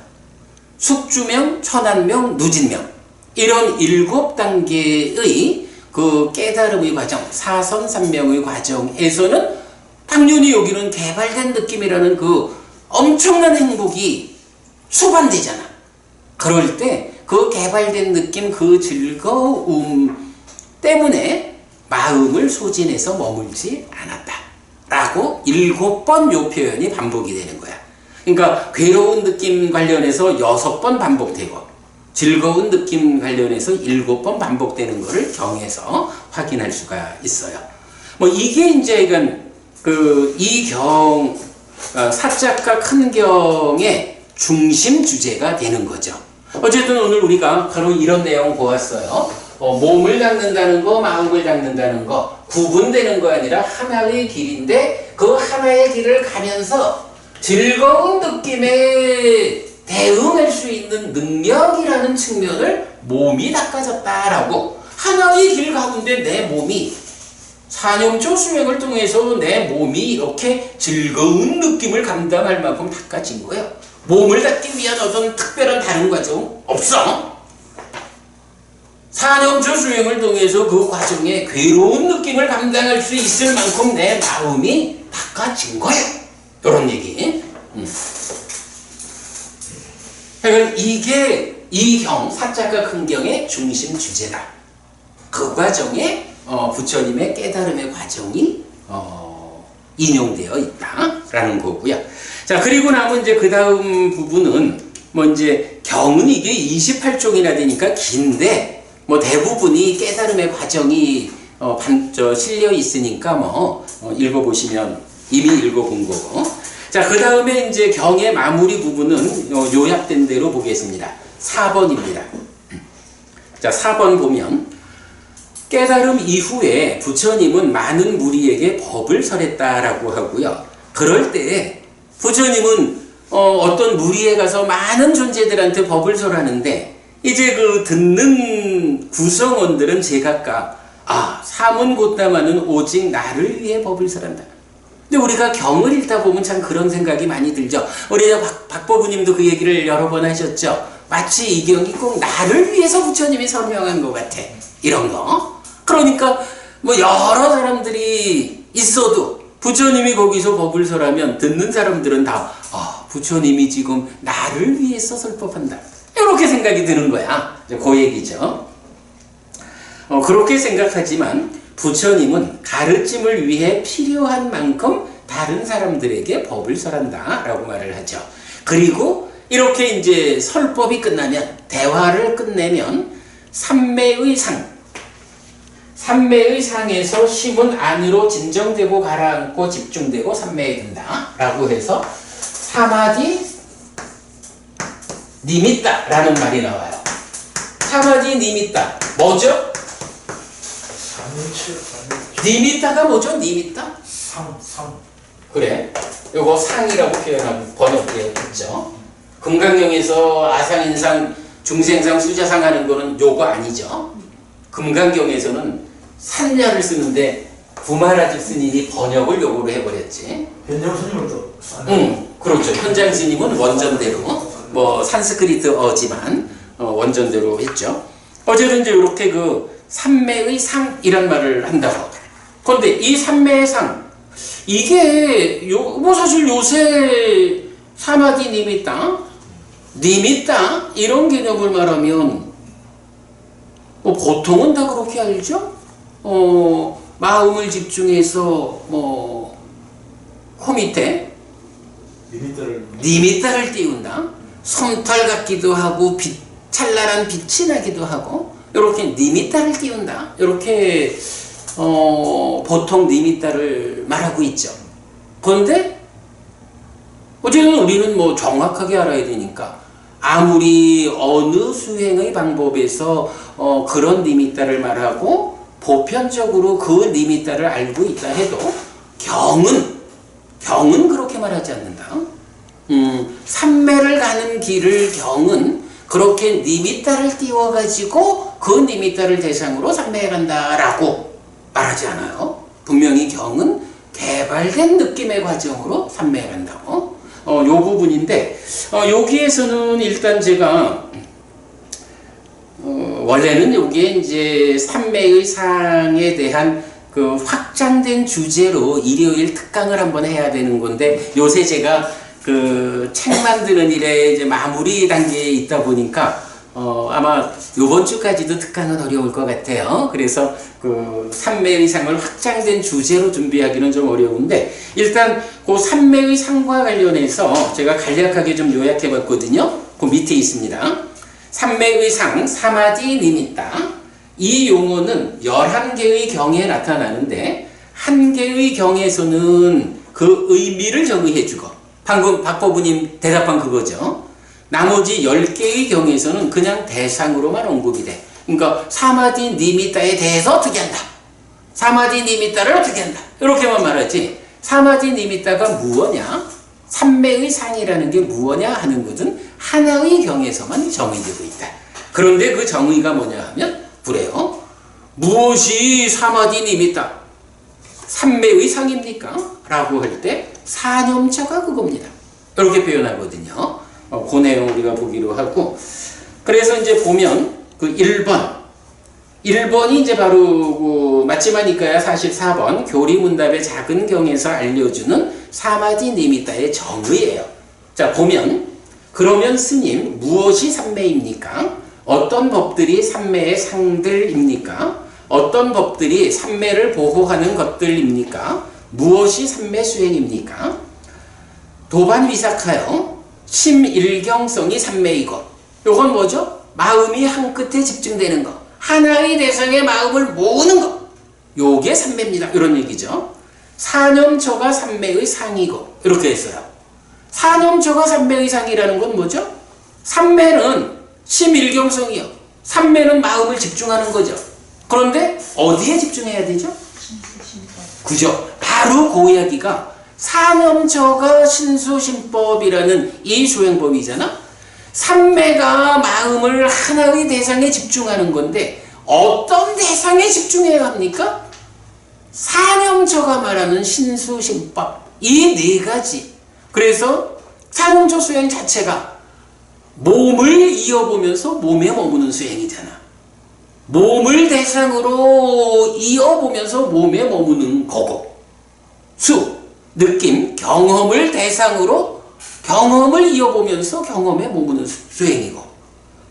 숙주명, 천안명, 누진명, 이런 7단계의 그 깨달음의 과정, 사선 삼명의 과정에서는 당연히 여기는 개발된 느낌이라는 그 엄청난 행복이 수반되잖아. 그럴 때 그 개발된 느낌, 그 즐거움 때문에 마음을 소진해서 머물지 않았다 라고 7번 요 표현이 반복이 되는 거야. 그러니까 괴로운 느낌 관련해서 6번 반복되고, 즐거운 느낌 관련해서 7번 반복되는 것을 경에서 확인할 수가 있어요. 이게 이제 이 경, 사자가 큰 경의 중심 주제가 되는 거죠. 어쨌든 오늘 우리가 바로 이런 내용 보았어요. 몸을 닦는다는 거, 마음을 닦는다는 거, 구분되는 거 아니라 하나의 길인데, 그 하나의 길을 가면서 즐거운 느낌에 대응할 수 있는 능력이라는 측면을 몸이 닦아졌다라고, 하나의 길 가운데 내 몸이 사념조 수행을 통해서 내 몸이 이렇게 즐거운 느낌을 감당할 만큼 닦아진 거예요. 몸을 닦기 위한 어떤 특별한 다른 과정 없어. 사념조 수행을 통해서 그 과정에 괴로운 느낌을 감당할 수 있을 만큼 내 마음이 닦아진 거예요. 이런 얘기. 그러니까 이게 이 경, 사자가 큰 경의 중심 주제다. 그 과정에 부처님의 깨달음의 과정이 인용되어 있다라는 거고요. 자, 그리고 남은 이제 그 다음 부분은 이제 경은 이게 28쪽이나 되니까 긴데, 대부분이 깨달음의 과정이 실려 있으니까 읽어보시면 이미 읽어본 거고. 자, 그 다음에 이제 경의 마무리 부분은 요약된 대로 보겠습니다. 4번입니다. 자, 4번 보면, 깨달음 이후에 부처님은 많은 무리에게 법을 설했다라고 하고요. 그럴 때 부처님은 어떤 무리에 가서 많은 존재들한테 법을 설하는데, 이제 그 듣는 구성원들은 제각각 사문고따마는 오직 나를 위해 법을 설한다. 근데 우리가 경을 읽다 보면 참 그런 생각이 많이 들죠. 우리 박법부님도 그 얘기를 여러 번 하셨죠. 마치 이 경이 꼭 나를 위해서 부처님이 설명한 것 같아. 이런 거. 그러니까 여러 사람들이 있어도 부처님이 거기서 법을 설하면 듣는 사람들은 다 부처님이 지금 나를 위해서 설법한다. 이렇게 생각이 드는 거야. 그 얘기죠. 그렇게 생각하지만 부처님은 가르침을 위해 필요한 만큼 다른 사람들에게 법을 설한다 라고 말을 하죠. 그리고 이렇게 이제 설법이 끝나면, 대화를 끝내면 삼매의 상에서 심은 안으로 진정되고 가라앉고 집중되고 삼매에 든다 라고 해서 사마디 니미따 라는 말이 나와요. 사마디 니미따 뭐죠? 니미따가 뭐죠? 니미따? 그래. 요거 상이라고 표현하고 번역되어 있죠. 금강경에서 아상인상, 중생상, 수자상 하는 거는 요거 아니죠. 금강경에서는 산야를 쓰는데 구마라주 스님이 번역을 요거로 해버렸지. 현장 스님을 또 그렇죠. 현장 스님은 원전대로 뭐 산스크리트어지만 원전대로 했죠. 어제는 이제 이렇게 그 삼매의 상이란 말을 한다고. 그런데 이 삼매의 상 이게 뭐 사실 요새 사마디 니미따 이런 개념을 말하면 뭐 보통은 다 그렇게 알죠. 마음을 집중해서 뭐 코밑에 니미따를 띄운다. 솜털 같기도 하고 찬란한 빛이 나기도 하고 이렇게 니미따를 띄운다. 이렇게 보통 니미따를 말하고 있죠. 그런데 어쨌든 우리는 뭐 정확하게 알아야 되니까 아무리 어느 수행의 방법에서 그런 니미따를 말하고 보편적으로 그 니미따를 알고 있다 해도 경은 그렇게 말하지 않는다. 삼매를 가는 길을 경은 그렇게 니미따를 띄워가지고 그 니미따를 대상으로 삼매에 간다라고 말하지 않아요. 분명히 경은 개발된 느낌의 과정으로 삼매에 간다고. 요 부분인데 여기에서는 일단 제가 원래는 여기에 이제 삼매의 상에 대한 그 확장된 주제로 일요일 특강을 한번 해야 되는 건데 요새 제가 그 책 만드는 일에 이제 마무리 단계에 있다 보니까 아마 요번 주까지도 특강은 어려울 것 같아요. 그래서 그 삼매의 상을 확장된 주제로 준비하기는 좀 어려운데 일단 그 삼매의 상과 관련해서 제가 간략하게 좀 요약해 봤거든요. 그 밑에 있습니다. 삼매의 상, 사마디 니미따. 이 용어는 11개의 경에 나타나는데 한 개의 경에서는 그 의미를 정의해주고 방금 박법부님 대답한 그거죠. 나머지 10개의 경에서는 그냥 대상으로만 언급이 돼. 그러니까 사마디 니미따에 대해서 어떻게 한다. 사마디 니미따를 어떻게 한다. 이렇게만 말하지. 사마디 니미따가 무엇냐? 삼매의 상이라는 게 무엇냐 하는 것은 하나의 경에서만 정의되고 있다. 그런데 그 정의가 뭐냐 하면 그래요. 무엇이 사마디 니미따? 삼매의 상입니까? 라고 할 때 사념처가 그겁니다. 이렇게 표현하거든요. 그 내용 우리가 보기로 하고 그래서 이제 보면 그 1번이 이제 바로 그 맞지마니까야 44번 교리문답의 작은 경에서 알려주는 사마디 니미따의 정의예요. 자 보면 그러면 스님 무엇이 삼매입니까? 어떤 법들이 삼매의 상들입니까? 어떤 법들이 삼매를 보호하는 것들입니까? 무엇이 삼매 수행입니까? 도반위삭하여 심일경성이 삼매이고 요건 뭐죠? 마음이 한 끝에 집중되는 거 하나의 대상에 마음을 모으는 거 요게 삼매입니다. 이런 얘기죠. 사념처가 삼매의 상이고 이렇게 했어요. 사념처가 삼매의 상이라는 건 뭐죠? 삼매는 심일경성이요. 삼매는 마음을 집중하는 거죠. 그런데 어디에 집중해야 되죠? 그죠? 바로 그 이야기가 사념처가 신수신법이라는 이 수행법이잖아. 삼매가 마음을 하나의 대상에 집중하는 건데 어떤 대상에 집중해야 합니까? 사념처가 말하는 신수신법 이 네 가지. 그래서 사념처 수행 자체가 몸을 이어보면서 몸에 머무는 수행이잖아. 몸을 대상으로 이어보면서 몸에 머무는 거고 수, 느낌, 경험을 대상으로 경험을 이어보면서 경험에 머무는 수행이고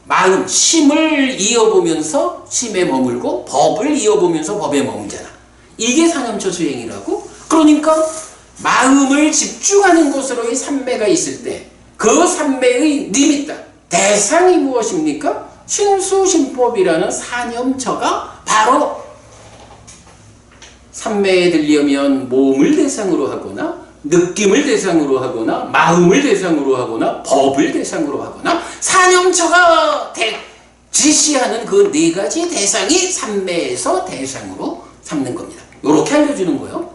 마음, 심을 이어보면서 심에 머물고 법을 이어보면서 법에 머물잖아. 이게 사념처 수행이라고. 그러니까 마음을 집중하는 곳으로의 삼매가 있을 때 그 삼매의 니미따, 대상이 무엇입니까? 신수신법이라는 사념처가 바로 삼매에 들려면 몸을 대상으로 하거나 느낌을 대상으로 하거나 마음을 대상으로 하거나 법을 대상으로 하거나 사념처가 지시하는 그 네 가지 대상이 삼매에서 대상으로 삼는 겁니다. 이렇게 알려주는 거예요.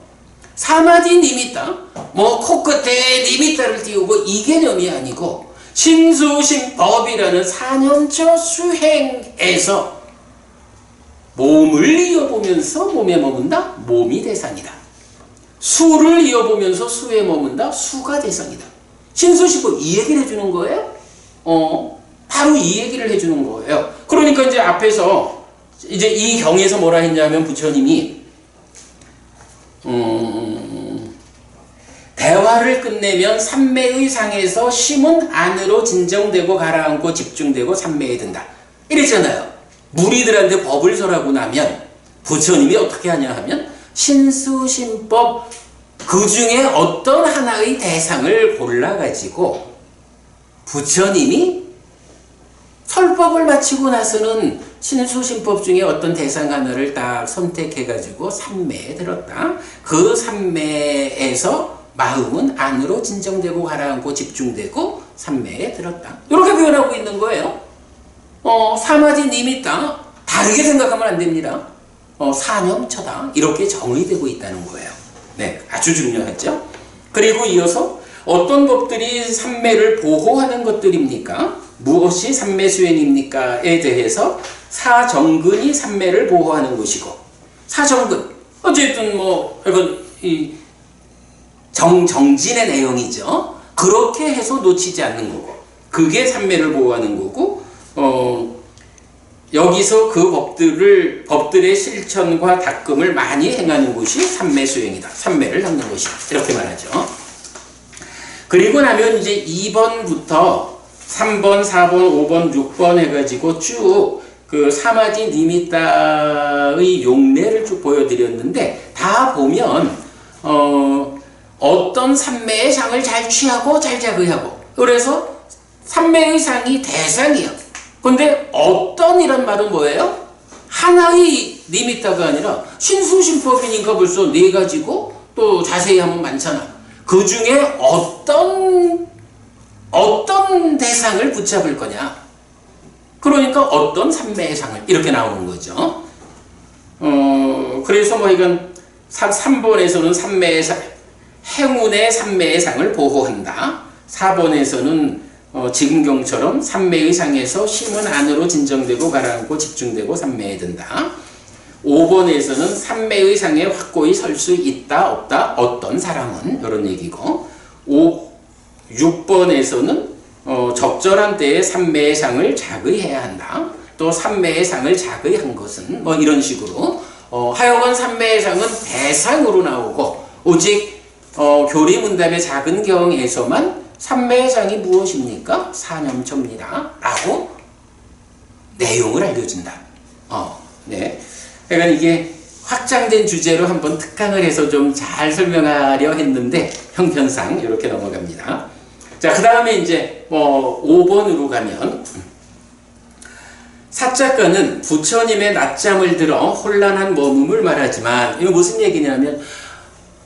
사마디 니미따, 뭐 코끝에 니미따를 띄우고 이 개념이 아니고 신수신법이라는 사념처 수행에서 몸을 이어보면서 몸에 머문다? 몸이 대상이다. 수를 이어보면서 수에 머문다? 수가 대상이다. 신수신법 이 얘기를 해주는 거예요? 바로 이 얘기를 해주는 거예요. 그러니까 이제 앞에서 이제 이 경에서 뭐라 했냐면 부처님이 대화를 끝내면 삼매의 상에서 심은 안으로 진정되고 가라앉고 집중되고 삼매에 든다. 이랬잖아요. 무리들한테 법을 설하고 나면 부처님이 어떻게 하냐 하면 신수신법 그 중에 어떤 하나의 대상을 골라가지고 부처님이 설법을 마치고 나서는 신수신법 중에 어떤 대상 하나를 딱 선택해가지고 삼매에 들었다. 그 삼매에서 마음은 안으로 진정되고 가라앉고 집중되고 삼매에 들었다. 이렇게 표현하고 있는 거예요. 사마디 니미따 다르게 생각하면 안 됩니다. 사념처다 이렇게 정의되고 있다는 거예요. 네, 아주 중요하죠. 그리고 이어서 어떤 법들이 삼매를 보호하는 것들입니까? 무엇이 삼매 수행입니까?에 대해서 사정근이 삼매를 보호하는 것이고 사정근 어쨌든 뭐 이건 이 정진의 내용이죠. 그렇게 해서 놓치지 않는 거고 그게 삼매를 보호하는 거고 여기서 그 법들의 실천과 닦음을 많이 행하는 것이 삼매 수행이다. 삼매를 닦는 것이다. 이렇게 말하죠. 그리고 나면 이제 2번부터 3번, 4번, 5번, 6번 해가지고 쭉 그 사마디 니미따의 용례를 쭉 보여드렸는데 다 보면 어떤 삼매의 상을 잘 취하고 잘 자의하고 그래서 삼매의 상이 대상이요. 근데 어떤 이란 말은 뭐예요? 하나의 니미따가 아니라 신수신법이니까 벌써 4가지고 또 자세히 하면 많잖아. 그 중에 어떤 대상을 붙잡을 거냐? 그러니까 어떤 삼매의 상을 이렇게 나오는 거죠. 그래서 뭐 이건 3번에서는 삼매의 상, 행운의 삼매의 상을 보호한다. 4번에서는 지금경처럼 삼매의 상에서 심은 안으로 진정되고 가라앉고 집중되고 삼매에 든다. 5번에서는 삼매의 상에 확고히 설 수 있다 없다 어떤 사람은 이런 얘기고 6번에서는 적절한 때에 삼매의 상을 자의해야 한다. 또 삼매의 상을 자의한 것은 뭐 이런 식으로 하여간 삼매의 상은 대상으로 나오고 오직 교리문답의 작은 경에서만 삼매의 상이 무엇입니까? 사념처입니다. 라고 내용을 알려준다. 네. 그러니까 이게 확장된 주제로 한번 특강을 해서 좀 잘 설명하려 했는데 형편상 이렇게 넘어갑니다. 자, 그 다음에 이제 5번으로 가면 사자가는 부처님의 낮잠을 들어 혼란한 머금을 말하지만 이거 무슨 얘기냐면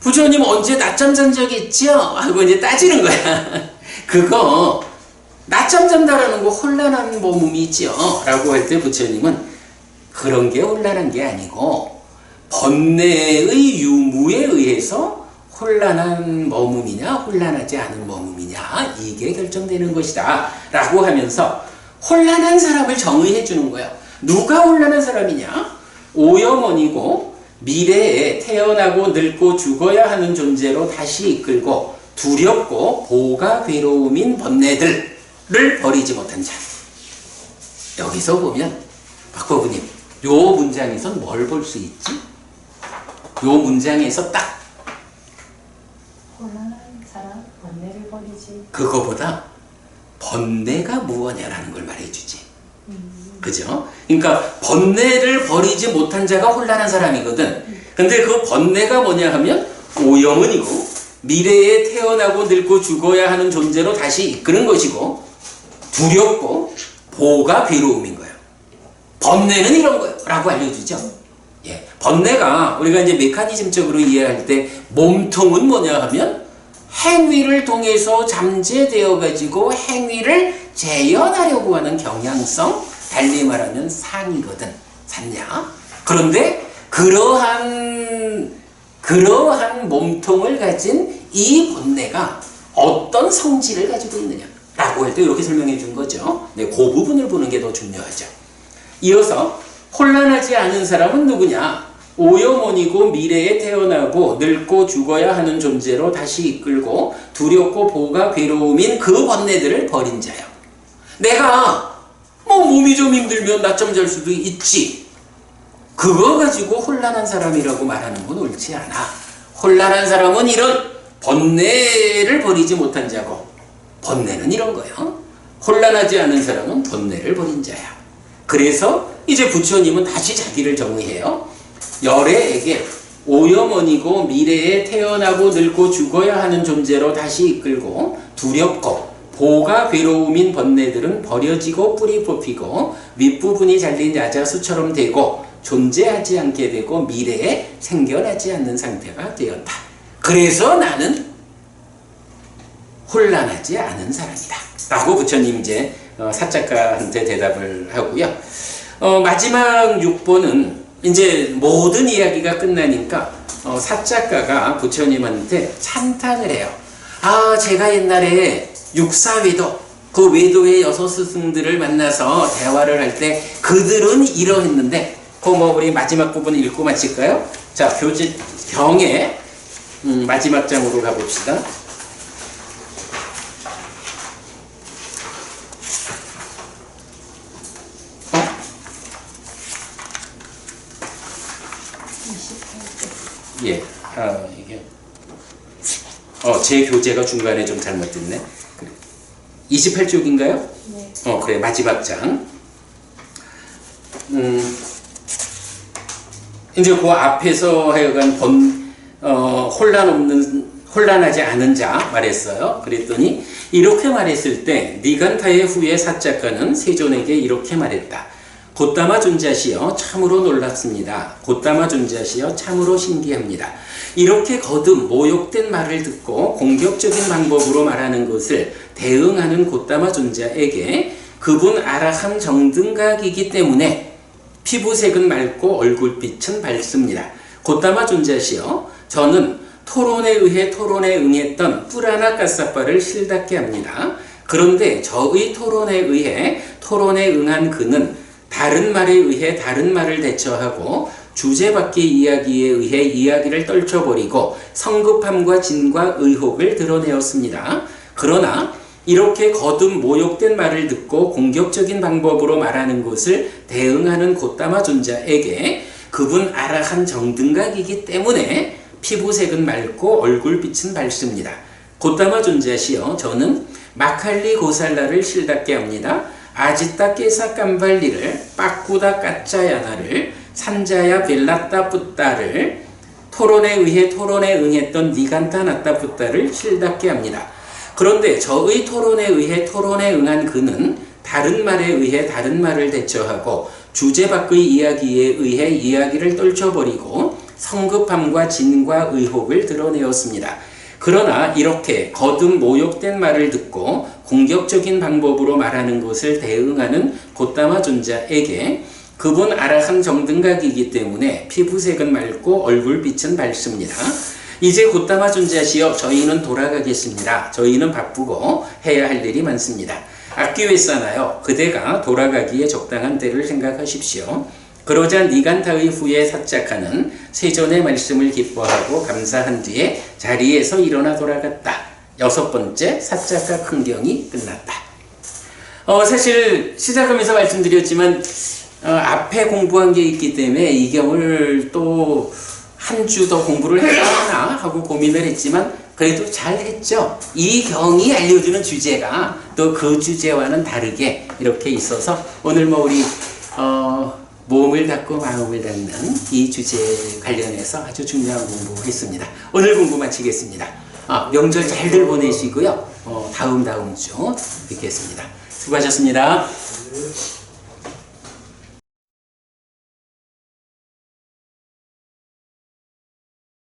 부처님 언제 낮잠 잔 적이 있죠? 하고 이제 따지는 거야. 그거 낮잠 잔다라는 거 혼란한 머금이죠? 라고 할 때 부처님은 그런 게 혼란한 게 아니고 번뇌의 유무에 의해서 혼란한 머금이냐 혼란하지 않은 머금이냐 이게 결정되는 것이다 라고 하면서 혼란한 사람을 정의해 주는 거예요. 누가 혼란한 사람이냐? 오염원이고 미래에 태어나고 늙고 죽어야 하는 존재로 다시 이끌고 두렵고 보가 괴로움인 번뇌들을 버리지 못한 자. 여기서 보면 박법부님 요 문장에선 뭘 볼 수 있지? 요 문장에서 딱 혼란한 사람 번뇌를 버리지. 그거보다 번뇌가 무엇냐라는 걸 말해주지. 그죠? 그러니까 번뇌를 버리지 못한 자가 혼란한 사람이거든. 근데 그 번뇌가 뭐냐 하면 오염은이고 미래에 태어나고 늙고 죽어야 하는 존재로 다시 이끄는 것이고 두렵고 보가 괴로움인 거예요. 번뇌는 이런 거예요. 라고 알려주죠. 예. 번뇌가 우리가 이제 메커니즘적으로 이해할 때 몸통은 뭐냐 하면 행위를 통해서 잠재되어 가지고 행위를 재현하려고 하는 경향성, 달리 말하면 상이거든. 샀냐? 그런데 그러한 그러한 몸통을 가진 이 번뇌가 어떤 성질을 가지고 있느냐 라고 할 때 이렇게 설명해 준 거죠. 네, 그 부분을 보는 게 더 중요하죠. 이어서 혼란하지 않은 사람은 누구냐? 오염원이고 미래에 태어나고 늙고 죽어야 하는 존재로 다시 이끌고 두렵고 보가 괴로움인 그 번뇌들을 버린 자요. 내가 뭐 몸이 좀 힘들면 낮잠 잘 수도 있지. 그거 가지고 혼란한 사람이라고 말하는 건 옳지 않아. 혼란한 사람은 이런 번뇌를 버리지 못한 자고, 번뇌는 이런 거예요. 혼란하지 않은 사람은 번뇌를 버린 자야. 그래서 이제 부처님은 다시 자기를 정의해요. 열애에게 오염원이고 미래에 태어나고 늙고 죽어야 하는 존재로 다시 이끌고 두렵고 보가 괴로움인 번뇌들은 버려지고 뿌리 뽑히고 윗부분이 잘린 야자수처럼 되고 존재하지 않게 되고 미래에 생겨나지 않는 상태가 되었다. 그래서 나는 혼란하지 않은 사람이다 라고 부처님 이제 사작가한테 대답을 하고요. 마지막 6번은 이제 모든 이야기가 끝나니까 사작가가 부처님한테 찬탄을 해요. 아, 제가 옛날에 육사외도, 그 외도의 6스승들을 만나서 대화를 할 때 그들은 이러했는데, 우리 마지막 부분 읽고 마칠까요? 자, 교재 경의 마지막 장으로 가봅시다. 예, 이게 제 교재가 중간에 좀 잘못됐네. 28쪽인가요? 네. 그래, 마지막 장. 이제 그 앞에서 하여간 혼란하지 않은 자 말했어요. 그랬더니 이렇게 말했을 때 니간타의 후에 사작가는 세존에게 이렇게 말했다. 곧다마 존자시여 참으로 놀랍습니다. 곧다마 존자시여 참으로 신기합니다. 이렇게 거듭 모욕된 말을 듣고 공격적인 방법으로 말하는 것을 대응하는 곧다마 존자에게 그분 아라함 정등각이기 때문에 피부색은 맑고 얼굴빛은 밝습니다. 곧다마 존자시여 저는 토론에 의해 토론에 응했던 뿌라나 까사빠를 실답게 합니다. 그런데 저의 토론에 의해 토론에 응한 그는 다른 말에 의해 다른 말을 대처하고 주제 밖의 이야기에 의해 이야기를 떨쳐버리고 성급함과 진과 의혹을 드러내었습니다. 그러나 이렇게 거듭 모욕된 말을 듣고 공격적인 방법으로 말하는 것을 대응하는 곧다마 존자에게 그분 아라한 정등각이기 때문에 피부색은 맑고 얼굴빛은 밝습니다. 곧다마 존자시여 저는 마칼리 고살라를 실답게 합니다. 아지따 깨사 깜발리를 빠꾸다 까짜야나를 산자야 벨라따 뿌따를 토론에 의해 토론에 응했던 니간타 나따 뿌따를 실답게 합니다. 그런데 저의 토론에 의해 토론에 응한 그는 다른 말에 의해 다른 말을 대처하고 주제 밖의 이야기에 의해 이야기를 떨쳐버리고 성급함과 진과 의혹을 드러내었습니다. 그러나 이렇게 거듭 모욕된 말을 듣고 공격적인 방법으로 말하는 것을 대응하는 곧다마 존자에게 그분 아라함 정등각이기 때문에 피부색은 맑고 얼굴빛은 밝습니다. 이제 곧다마 존자시여 저희는 돌아가겠습니다. 저희는 바쁘고 해야 할 일이 많습니다. 악기회사나요 그대가 돌아가기에 적당한 때를 생각하십시오. 그러자 니간타의 후에 사작하는 세존의 말씀을 기뻐하고 감사한 뒤에 자리에서 일어나 돌아갔다. 6번째 사작가 큰경이 끝났다. 사실 시작하면서 말씀드렸지만 앞에 공부한 게 있기 때문에 이 경을 또 한 주 더 공부를 해야 하나 하고 고민을 했지만 그래도 잘 했죠. 이 경이 알려주는 주제가 또 그 주제와는 다르게 이렇게 있어서 오늘 우리 몸을 닦고 마음을 닦는 이 주제에 관련해서 아주 중요한 공부했습니다. 오늘 공부 마치겠습니다. 명절 잘들 보내시고요. 다음 주 뵙겠습니다. 수고하셨습니다.